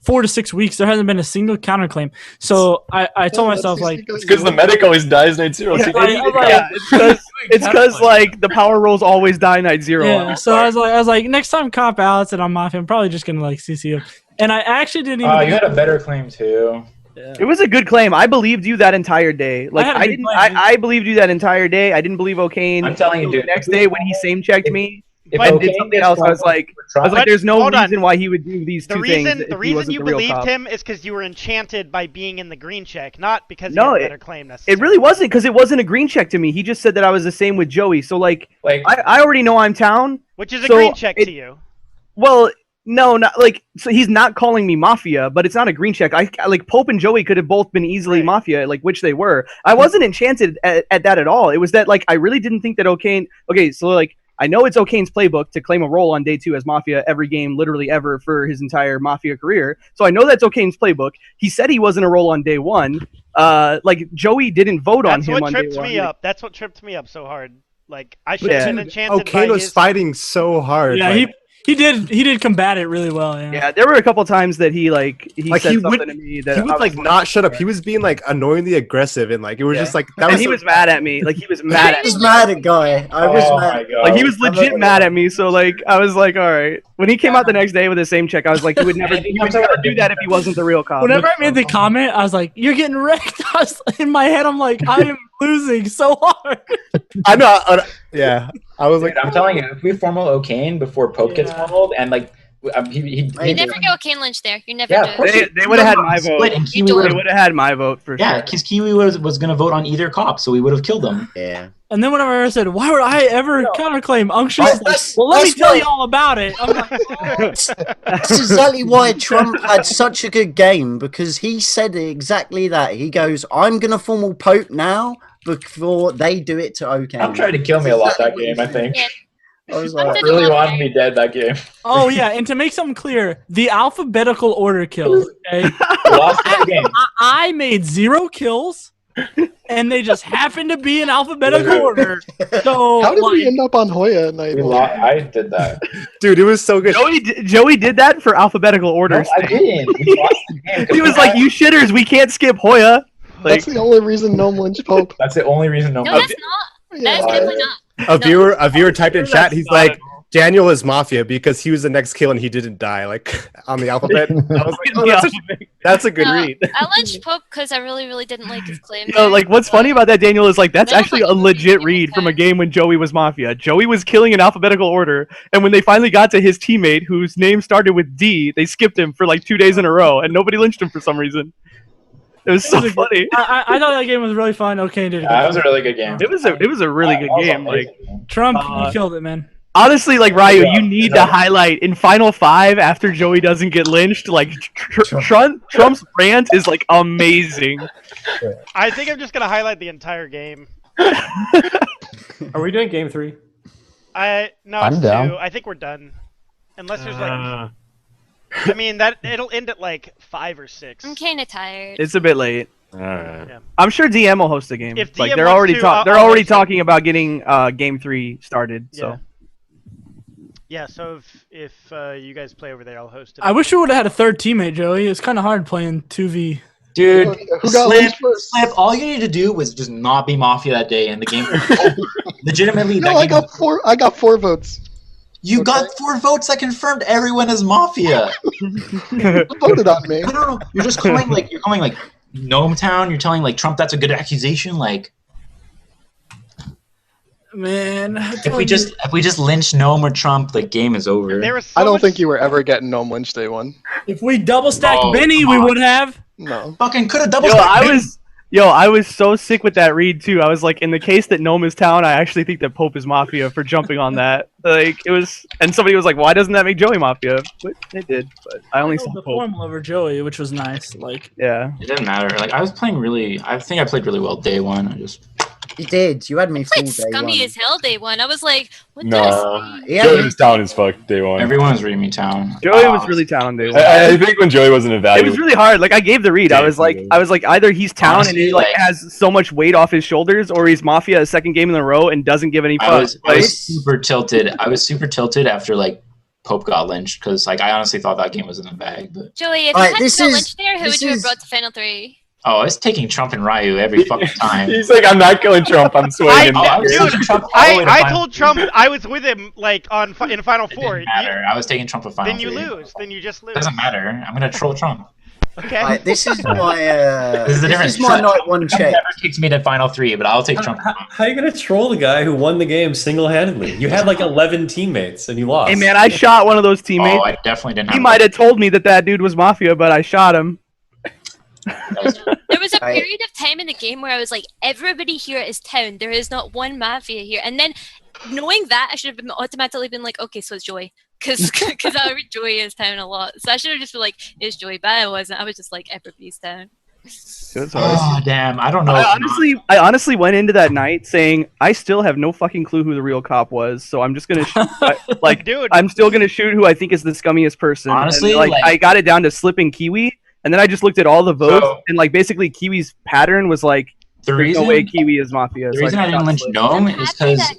4 to 6 weeks, there hasn't been a single counterclaim. So I told myself like It's because the medic always dies night 0. Yeah, it's because like the power rolls always die night 0. yeah. So I was like next time cop outs and I'm Mafia, I'm probably just gonna like CC you. And I actually didn't even. Oh, you had a better claim too. It was a good claim. I believed you that entire day. Like had a I good didn't. claim. I believed you that entire day. I didn't believe O'Kane. I'm telling you, So the dude. next day when he same checked me If and did O'Kane something gets else, I was like, But there's no hold on. reason why he would do these The two things. reason if the he reason wasn't you the real believed cop. him is because you were enchanted by being in the green check, not because No, he had a it- better claim It necessarily. really wasn't because it wasn't a green check to me. He just said that I was the same with Joey. So like I already know I'm town. Which is a so green check it- to you. Well, no, not like so he's not calling me Mafia, but it's not a green check. I like Pope and Joey could have both been easily Mafia, like which they were. I wasn't enchanted at that at all. It was that like I really didn't think that O'Kane. Okay, so like I know it's O'Kane's playbook to claim a role on day 2 as Mafia every game, literally ever for his entire Mafia career. So I know that's O'Kane's playbook. He said he wasn't a role on day 1. Like Joey didn't vote on That's him what on day tripped 1. me up. That's what tripped me up so hard. Like I should have Yeah. been enchanted O'Kane by was his. fighting so hard. Yeah, like, he did combat it really well. Yeah. Yeah, there were a couple times that he like Like, said he something would- to me that he I would was like not shut up. He was being like annoyingly aggressive and like it was just like that and was. he was mad at me. Like he was mad I at was me. mad at Guy. I was Oh mad. my god. Like he was legit mad at me. So like I was like, all right. When he came out the next day with the same check, I was like, he would never do that if he wasn't the real cop. Whenever I made the comment, I was like, "You're getting wrecked." I was, in my head, I'm like, "I am losing so hard." I know. Yeah, I was like, Dude, I'm telling you, if we formal O'Kane before Pope gets formaled, and like he You never get O'Kane Lynch there. You never Yeah, do. of course They would have had my vote. Split and They Kiwi would've- would have had my vote for Yeah, sure. because Kiwi was going to vote on either cop, so we would have killed him. Yeah. And then whenever I said, "Why would I ever counterclaim?" Unctuous, like, that's- "Well, let me that's tell why- you all about it." I'm like, That's exactly why Trump had such a good game because he said exactly that. He goes, "I'm gonna formal Pope now before they do it to O'Kane." I'm trying to kill me a lot that game, I think. Yeah. I was I like, really wanted me dead that game. "Oh yeah," and to make something clear, the alphabetical order kills. Okay, We lost that game. I made 0 kills. and they just happen to be in alphabetical order. So How did we end up on Hoya night? I did that. Dude, it was so good. Joey did that for alphabetical order. I didn't. We lost the game 'cause He was like, "You shitters, we can't skip Hoya." Like, That's the only reason Gnome Lynch Pope. That's the only reason No, that's not. That's definitely not. A viewer typed in chat. He's like, Daniel is Mafia because he was the next kill and he didn't die, like on the alphabet. I was like, oh, that's a good read. I lynched Pope because I really didn't like his claim. no, like what's funny about that, Daniel, is like that's actually a legit read from a game when Joey was Mafia. Joey was killing in alphabetical order, and when they finally got to his teammate whose name started with D, they skipped him for like 2 days in a row, and nobody lynched him for some reason. It was so funny. I thought that game was really fun. Okay, did it? That was a really good game. It was a really good game. Like Trump, you killed it, man. Honestly, like Ryu, you need to highlight in Final 5 after Joey doesn't get lynched. Like Trump's rant is like amazing. I think I'm just gonna highlight the entire game. Are we doing game 3? No, I'm it's down. 2. I think we're done, unless there's like. I mean that it'll end at like 5 or 6. I'm kind of tired. It's a bit late. Alright. Yeah. I'm sure DM will host the game. If Like DM they're wants already to, they're I'll already host it. talking about getting game 3 started. So Yeah. So if you guys play over there, I'll host it. I wish we would have had a third teammate, Joey. It's kind of hard playing 2v. Dude, Who got lynched first? Slip. All you need to do was just not be Mafia that day, and the game. Legitimately, No, that game. I got 4 votes. You got 4 votes that confirmed everyone as Mafia. Who voted on me? No. You're just calling like Gnome Town. You're telling like Trump that's a good accusation. Like Man, if we just lynch Gnome or Trump, the game is over. There was I don't think you were ever getting Gnome Lynch day 1. if we double stacked Oh, Benny, we would have. No. Fucking could have double. I was so sick with that read too. I was like, in the case that Gnome is Town, I actually think that Pope is Mafia for jumping on that. Like it was, and somebody was like, why doesn't that make Joey Mafia? But it did. But I only saw the Pope. formal over Joey, which was nice. Like Yeah. It didn't matter. Like I was playing really. I think I played really well day 1. I just. You did. You had me full Played day scummy one. as hell day 1. I was like, what No, Yeah, Joey was down as fuck day 1. Everyone was reading me Town. Joey was really Town on day 1. I think when Joey wasn't It evaluated, was really hard. Like I gave the read. I was like either he's Town and Honestly, he like like- has so much weight off his shoulders, or he's Mafia a second game in a row and doesn't give any fuck. I was super tilted. I was super tilted after like Pope got lynched because like I honestly thought that game was in the bag. But Joey, if Alright, you this had no is- Lynch there, who this would you have is- brought to Final 3? I was taking Trump and Ryu every fucking time. he's like, I'm not killing Trump. I'm swinging. Dude, I told Trump I was with him like in Final 4. Matter. I was taking Trump to Final Then you 3. lose. Then you just lose. Doesn't matter. I'm gonna troll Trump. Okay. Right, this is my This is the difference. This is my night 1 Trump check. never kicks me to Final 3, but I'll take Trump. How are you gonna troll the guy who won the game single-handedly? You had like 11 teammates and you lost. Hey man, I shot one of those teammates. Oh, I definitely didn't. He Have might have told me that dude was Mafia, but I shot him. There was a period of time in the game where I was like, everybody here is Town. There is not one Mafia here. And then, knowing that, I should have been automatically been like, okay, so it's Joy. Because I read Joy as Town a lot. So I should have just been like, it's Joy, but I wasn't. I was just like, everybody's Town. Oh damn! I don't know. I honestly went into that night saying I still have no fucking clue who the real cop was, so I'm just gonna shoot, Dude. I'm still gonna shoot who I think is the scummiest person. Honestly, and, like- I got it down to Slip and Kiwi, and then I just looked at all the votes, and like basically Kiwi's pattern was like, The there's reason no way Kiwi is Mafia. The so reason I didn't shot lynch Slip. Gnome is because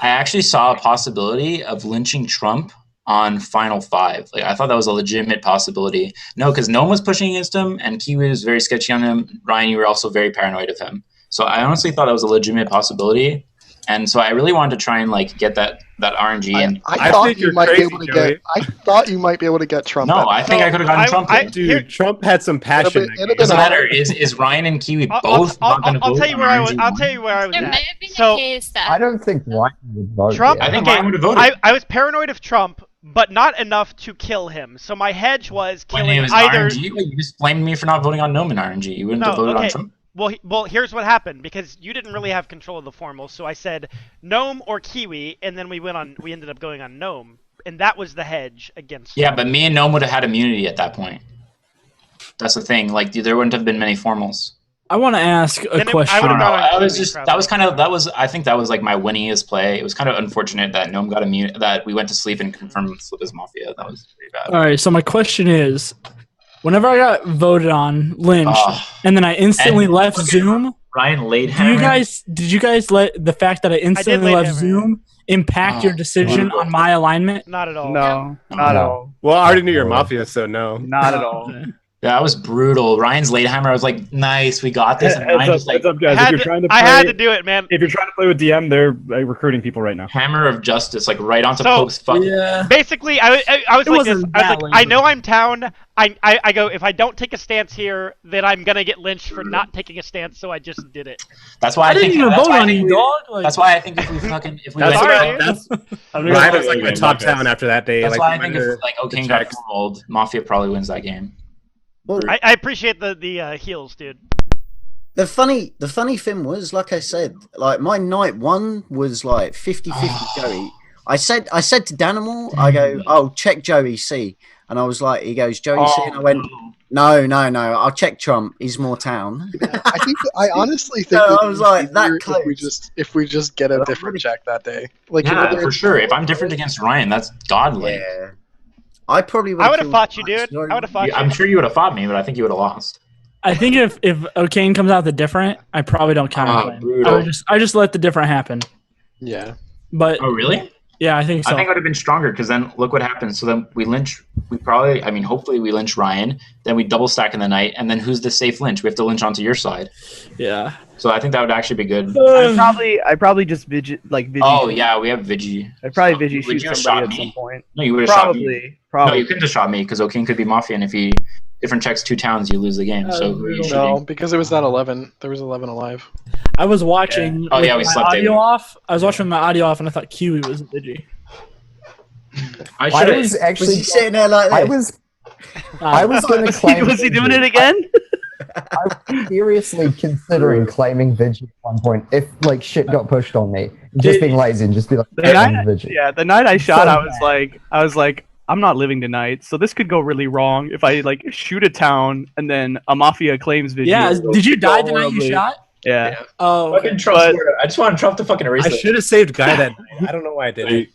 I actually saw a possibility of lynching Trump on Final 5. Like I thought that was a legitimate possibility. No, because Gnome was pushing against him, and Kiwi was very sketchy on him. Ryan, you were also very paranoid of him. So I honestly thought that was a legitimate possibility, and so I really wanted to try and like get that RNG. And I thought you might be able to get. I thought you might be able to get Trump. No, I think I could have gotten Trump. Dude, Trump had some passion. It doesn't matter. Is Ryan and Kiwi both not going to vote? I'll tell you where I was. I'll tell you where I was There at. may have been So a case that I don't think Ryan would vote. Trump. yet. I think okay, Ryan would have voted. I was paranoid of Trump, but not enough to kill him. So my hedge was When killing it was either. RNG, like, you just blamed me for not voting on Gnome in RNG. You wouldn't have voted on Trump. Well, here's what happened because you didn't really have control of the formals. So I said Gnome or Kiwi, and then we ended up going on Gnome, and that was the hedge against. Yeah, but me and Gnome would have had immunity at that point. That's the thing. Like there wouldn't have been many formals. I want to ask a question. I don't know. I think that was like my winningest play. It was kind of unfortunate that Gnome got immune, that we went to sleep and confirmed Flip as Mafia. That was pretty bad. All right, so my question is, whenever I got voted on Lynch, and then I instantly left Zoom. Ryan laid Did you guys let the fact that I instantly left Zoom impact your decision on my alignment? Not at all. No, not at all. Well, I already knew your Mafia, so no. Not at all. That was brutal. Ryan's late hammer. I was like, nice, we got this. And Ryan just like, Heads up, guys. I had to do it, man. If you're trying to play with DM, they're recruiting people right now. hammer of justice, like right onto Pope's fucking. Yeah. Basically, I was It like this. wasn't I was that like, I late. know I'm town. I go, if I don't take a stance here, then I'm gonna get lynched for not taking a stance. So I just did it. That's why I didn't even vote on you, dog. Like, That's why I think if we fucking That's Sorry, that's I'm Ryan was like my top town after that day. That's like, why I think if the- like the O'Kane got checks. old, Mafia probably wins that game. Well, I appreciate the heals, dude. the funny thing was, like I said, like my night one was like 50-50 Joey. I said to Danimal, I go, oh, check Joey C, and I was like, he goes Joey C, and I went, no, I'll check Trump. He's more town. I honestly think No, that I was like, that easier if we just get a different check that day. Like Yeah, whether for it's- sure. If I'm different against Ryan, that's godly. Yeah. I probably I would have fought you, dude. I would have fought you. I'm sure you would have fought me, but I think you would have lost. I think if O'Kane comes out the different, I probably don't counterclaim. brutal. I just let the different happen. Yeah. But Oh, really? yeah, I think so. I think I would have been stronger because then look what happens. So then we lynch. We probably, I mean, hopefully we lynch Ryan. Then we double stack in the night, and then who's the safe lynch? We have to lynch onto your side. Yeah. So I think that would actually be good. I probably just Vigi. Oh yeah, we have Vigi. I'd probably Vigi Would shoot you have somebody shot at me? some point. No, you would have shot me. Probably. No, you couldn't have shot me because O'Kane could be Mafia, and if he different checks 2 towns, you lose the game. So who are you No, shooting? because it was that 11. There was 11 alive. I was watching. Oh, yeah, we with my slept audio in. off. I was watching my audio off, and I thought Kiwi was Digi. I was actually Was he sitting there like this? I was going to claim. Was he doing it again? I was seriously considering claiming Vigi at one point if like shit got pushed on me. Just being lazy and just be like, The "Yeah, I'm night, Vigi." yeah, the night I shot, So I was like, I'm not living tonight, so this could go really wrong if I like shoot a town and then a Mafia claims Vigi. Yeah, did you die the night you horribly. shot? Yeah. Oh, Fucking Trump scored it. I just want Trump to fucking erase I it. should have saved Guy that night. I don't know why I didn't.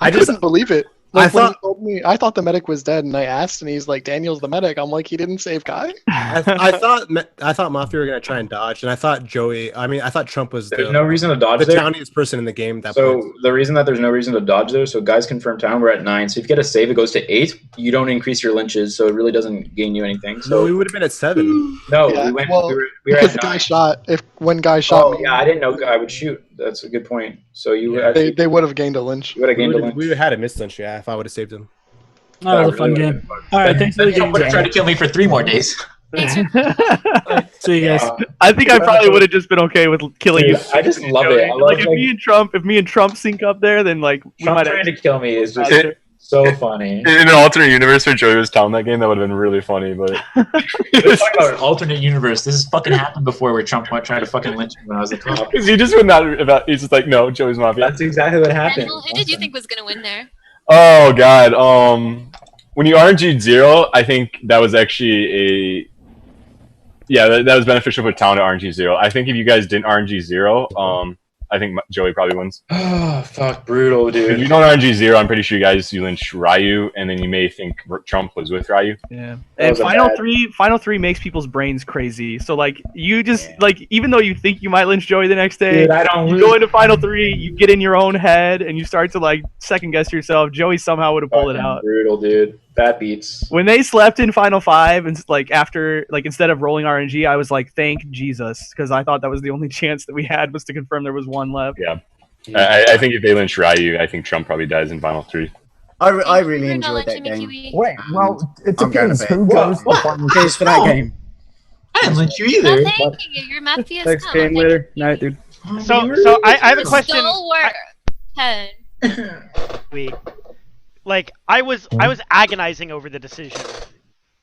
I couldn't believe it. Like, I when he thought- told me, I thought the medic was dead, and I asked, and he's like, "Daniel's the medic." I'm like, he didn't save Guy. I thought Mafia were gonna try and dodge, and I thought I thought Trump was There's no reason to dodge the there. towniest person in the game. That So point. the reason that there's no reason to dodge there, so guys confirm town, we're at 9. So if you get a save, it goes to 8. You don't increase your lynches, so it really doesn't gain you anything. So we would have been at 7. no, Yeah, we went. well, we were because at Guy 9. shot. When Guy shot Oh me, yeah, I didn't know Guy would shoot. That's a good point. So you would actually, they would have gained a lynch. you would have gained a lynch. We would have had a miss lynch, yeah, if I would have saved him. That was a fun game. All right, thanks for the game. Trump would have tried to kill me for 3 more days. See you guys. I think I probably would have just been okay with killing Dude, you. I just love Joey. it. I love, Like if me and Trump sync up there, then like we Trump might trying to kill me is just It- so funny. In an alternate universe where Joey was town that game, that would have been really funny. But We're talking about an alternate universe. This has fucking happened before where Trump tried to fucking lynch me when I was a cop. because he just would not about. He's just like, no, Joey's Mafia. That's exactly what happened. Daniel, who did you think was gonna win there? Oh God. When you RNG'd 0, I think that was actually a. Yeah, that was beneficial for town to RNG 0. I think if you guys didn't RNG 0, I think Joey probably wins. Oh fuck, brutal, If dude. you don't RNG 0, I'm pretty sure you guys lynch Ryu, and then you may think Trump was with Ryu. Yeah. That And was a final three makes people's brains crazy. So like you just like even though you think you might lynch Joey the next day, Dude, I don't you go into final 3, you get in your own head and you start to like second guess yourself. Joey somehow would have pulled it Fucking out. brutal, dude. Bad beats. When they slept in final 5 and like after like instead of rolling RNG, I was like, thank Jesus, because I thought that was the only chance that we had was to confirm there was 1 left. Yeah. I think if they lynch Ryu, I think Trump probably dies in final 3. I really You're not enjoyed that lynching me, game. Kiwi. Wait, well, it I'm going to depends bed. who goes to What? final. Cheers for that game. I didn't lynch you No, either. thank you. You're Mafia's Thanks, town. Kane. Later. Night, dude. So I have a question. Stalwart town. Like I was agonizing over the decision,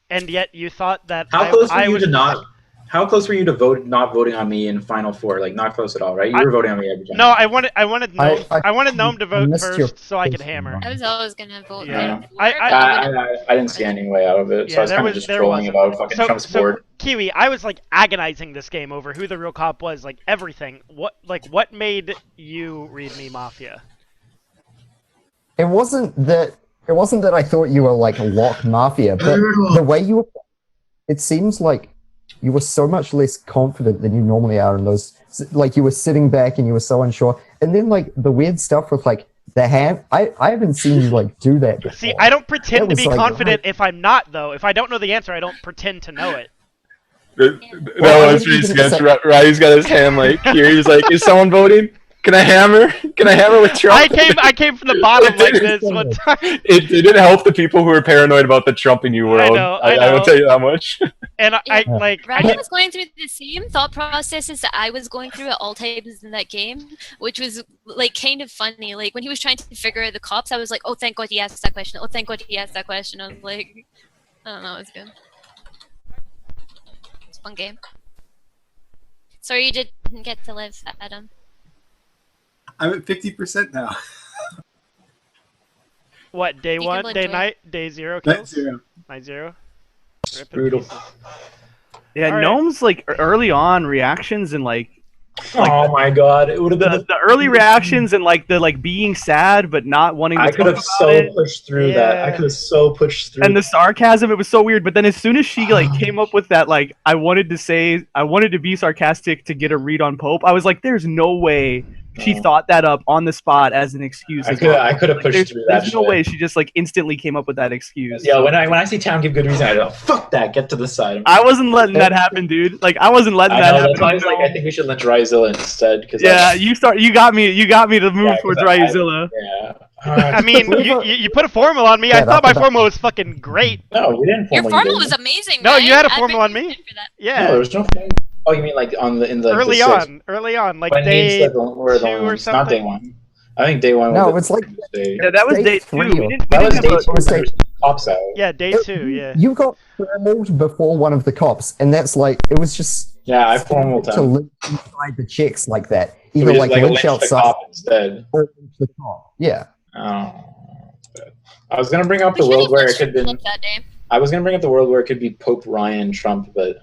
and yet you thought that How close were I you was to not? How close were you to not voting on me in final 4? Like not close at all, right? You were voting on me every time. No, I wanted Gnome. I wanted Gnome to vote missed your first so I could hammer. I was always gonna vote Yeah. for I didn't see any way out of it, so I was kind of just trolling about fucking Trump's board. Kiwi, I was like agonizing this game over who the real cop was, like everything. What made you read me Mafia? It wasn't that I thought you were like lock Mafia, but the way you were it seems like you were so much less confident than you normally are in those. Like you were sitting back and you were so unsure. And then like the weird stuff with like the hand, I haven't seen you like do that before. See, I don't pretend to was be like, confident if I'm not, though. If I don't know the answer, I don't pretend to know it. No, it's pretty sketch. Ryu's got his hand like here. He's like, "Is someone voting? Can I hammer? Can I hammer with Trump?" I came from the bottom like this one time. It didn't help the people who were paranoid about the Trump in you world. I will tell you that much. And Ryan was going through the same thought processes that I was going through at all times in that game, which was like kind of funny. Like when he was trying to figure out the cops, I was like, "Oh, thank God he asked that question. Oh, thank God he asked that question." I was like, I don't know, it was good. It's a fun game. Sorry you didn't get to live, Adam. I'm at 50% now. What, day You can one, blood day joy. night, day zero Night kills? zero. Night zero? Rip in Brutal. pieces. Yeah, All right. Gnome's like early on reactions and like Oh my god, it would have been the early reactions and like the like being sad but not wanting to I talk could have about so it. pushed through that. I could have so pushed through. And the sarcasm, it was so weird. But then as soon as she like came up with that, like I wanted to be sarcastic to get a read on Pope, I was like, there's no way she thought that up on the spot as an excuse. I as could well. I could have Like, pushed there's, through that. there's no shit. way she just like instantly came up with that excuse. Yeah, when I see Town give good reason, I go, fuck that, get to the side. I wasn't letting that happen, dude. Like I wasn't letting I that know, happen. that's why I was like, I think we should lynch Ryuzilla instead. Cause Yeah, you got me to move towards Ryuzilla. Yeah. I mean, you put a formula on me. I thought my formula was fucking great. No, we didn't Your formally. formula was amazing. No, Ryan. you had a I've formula on been me. using it for that. Yeah. No, there was no formula. Oh, you mean like in the early the on, like when day Hayes said were 2 or not day something. one. I think day one. No, was it's like day. Yeah, that was day 2. three. That was have day a- two. was day- Cops out. Yeah, day 2. Yeah. You got formaled before one of the cops, and that's like it was just Yeah, I formal to time. lynch inside the checks like that. So Either we like just lynch lynched the outside cop instead. or lynch the cop. Yeah. Oh. I was gonna bring up We the should world have where it lynched could been. Flip that day. I was gonna bring up the world where it could be Pope Ryan Trump, but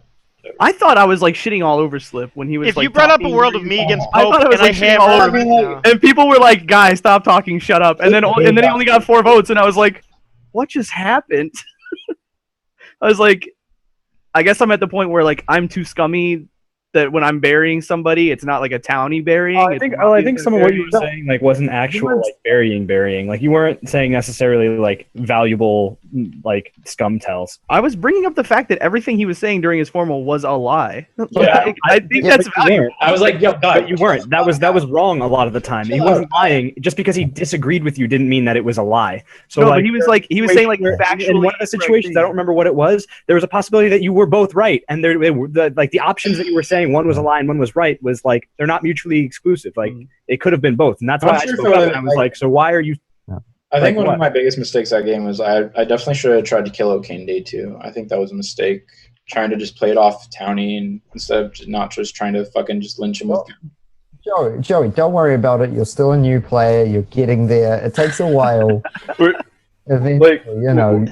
I thought I was like shitting all over Slip when he was. If like, you brought up a talking world of me against I Pope, thought it was and I like shitting all hammered over him, and people were like, "Guys, stop talking, shut up." And then he only got 4 votes, and I was like, "What just happened?" I was like, I guess I'm at the point where like I'm too scummy that when I'm burying somebody, it's not like a townie burying. I think some of what you were saying like wasn't actual like burying. Like you weren't saying necessarily like valuable like scum tells. I was bringing up the fact that everything he was saying during his formal was a lie. Yeah. I think that's valuable. I was like, yo, God, But you weren't. That was wrong a lot of the time. He wasn't lying. Just because he disagreed with you didn't mean that it was a lie. So No, but like he was saying like in factually one of the situations, I don't remember what it was. There was a possibility that you were both right, and the options that you were saying, one was a lie and one was right, was like they're not mutually exclusive. Like it could have been both, and that's I'm why sure I spoke for, up. And I was like, so why are you? I think Like one what? of my biggest mistakes that game was I definitely should have tried to kill O'Kane day 2. I think that was a mistake. Trying to just play it off Townie and instead of not just trying to fucking just lynch him with. Joey, don't worry about it. You're still a new player. You're getting there. It takes a while. Eventually, you know.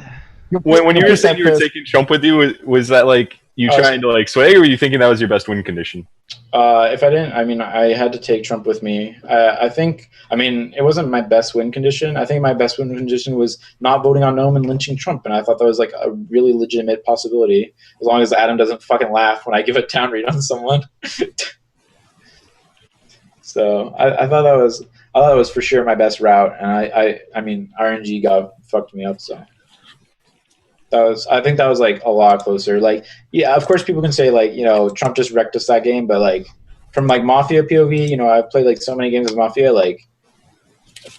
When you were saying you were taking Trump with you, was that like you trying to like sway, or were you thinking that was your best win condition? If I didn't, I mean, I had to take Trump with me. I think, I mean, it wasn't my best win condition. I think my best win condition was not voting on Gnome and lynching Trump, and I thought that was like a really legitimate possibility, as long as Adam doesn't fucking laugh when I give a town read on someone. So I thought that was for sure my best route, and I mean, RNG fucked me up, so. I think that was like a lot closer. Like, yeah, of course people can say like, you know, Trump just wrecked us that game, but like from like Mafia POV, you know, I've played like so many games of Mafia, like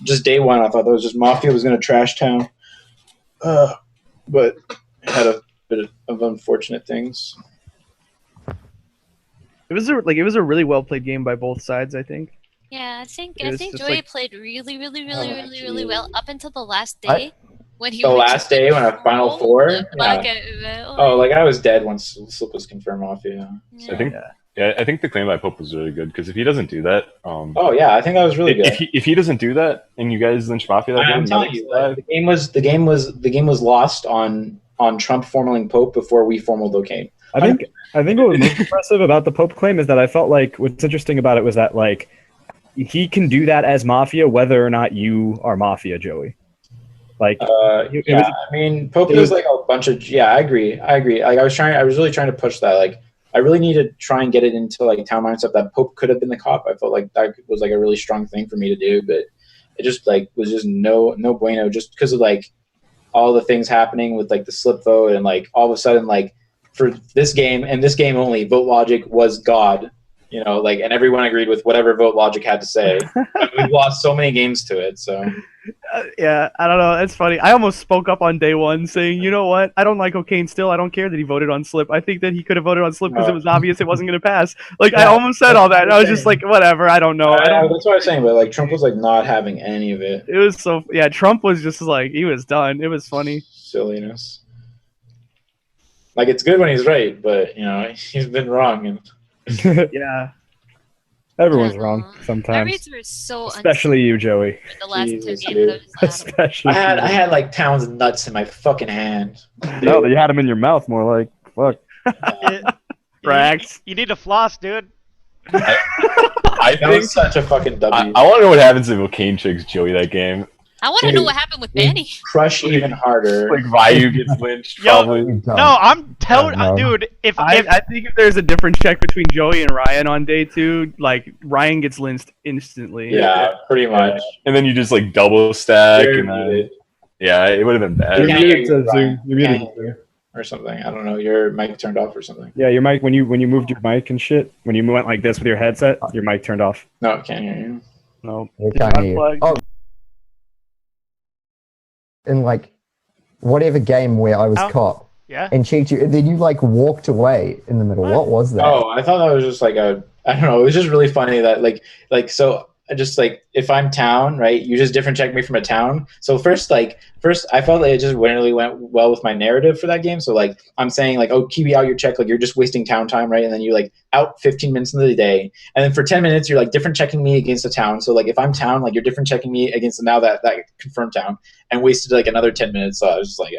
just day 1, I thought that was just Mafia was going to trash town. But it had a bit of unfortunate things. It was a really well played game by both sides, I think. Yeah, I think It was just, Joey like- played really well up until the last day when he The reached last day when I final 4, yeah. blackout event. Oh, like I was dead once Slip was confirmed Mafia. So I think the claim by Pope was really good because if he doesn't do that, oh yeah, I think that was really good. If he doesn't do that and you guys lynch Mafia that game, I'm telling you, like, the game was lost on Trump formaling Pope before we formaled O'Kane. I think what was most impressive about the Pope claim is that I felt like what's interesting about it was that like he can do that as Mafia whether or not you are Mafia, Joey. Like, I mean, Pope does like a bunch of. Yeah, I agree. Like, I was really trying to push that. Like, I really need to try and get it into like town mindset that Pope could have been the cop. I felt like that was like a really strong thing for me to do, but it just like was just no bueno, just because of like all the things happening with like the slip vote and like all of a sudden like for this game and this game only, vote logic was God. You know, like, and everyone agreed with whatever vote logic had to say. We've lost so many games to it, so. Yeah, I don't know. It's funny. I almost spoke up on day one saying, you know what? I don't like O'Kane still. I don't care that he voted on Slip. I think that he could have voted on Slip because it was obvious it wasn't going to pass. Like, I almost said all that. I was just like, whatever. I don't know. That's what I was saying, but like Trump was like not having any of it. It was so, yeah, Trump was just like, he was done. It was funny. Silliness. Like, it's good when he's right, but, you know, he's been wrong. And yeah. Everyone's wrong sometimes. reads were so especially you, Joey. the last Jesus, two games. Especially. I had like Towns nuts in my fucking hand. No, you had them in your mouth more like, fuck. Brags. You need to floss, dude. I That was such a fucking W. I want to know what happens if O'Kane tricks Joey that game. I want to know what happened with Manny. Crush even harder. Like Ryu gets lynched, Yo, probably. no, I'm telling, dude. I think if there's a difference check between Joey and Ryan on day 2, like Ryan gets lynched instantly. Yeah, pretty much. And then you just like double stack, Very and then, muted. yeah, it would have been bad. You're muted, Ryan. Zoom. You're Can't muted. hear or something. I don't know. Your mic turned off or something. Yeah, your mic when you moved your mic and shit, when you went like this with your headset, your mic turned off. No, I can't hear you. No. We can't hear you. Oh. In like whatever game where I was cop and checked you, and then you like walked away in the middle. What was that? Oh, I thought that was just like I don't know. It was just really funny that like so I just like if I'm town, right? You just different check me from a town. So first I felt like it just really went well with my narrative for that game. So like I'm saying like, oh, Kiwi out your check, like you're just wasting town time, right? And then you like out 15 minutes into the day, and then for 10 minutes you're like different checking me against a town. So like if I'm town, like you're different checking me against now that confirmed town, and wasted like another 10 minutes. So I was just like,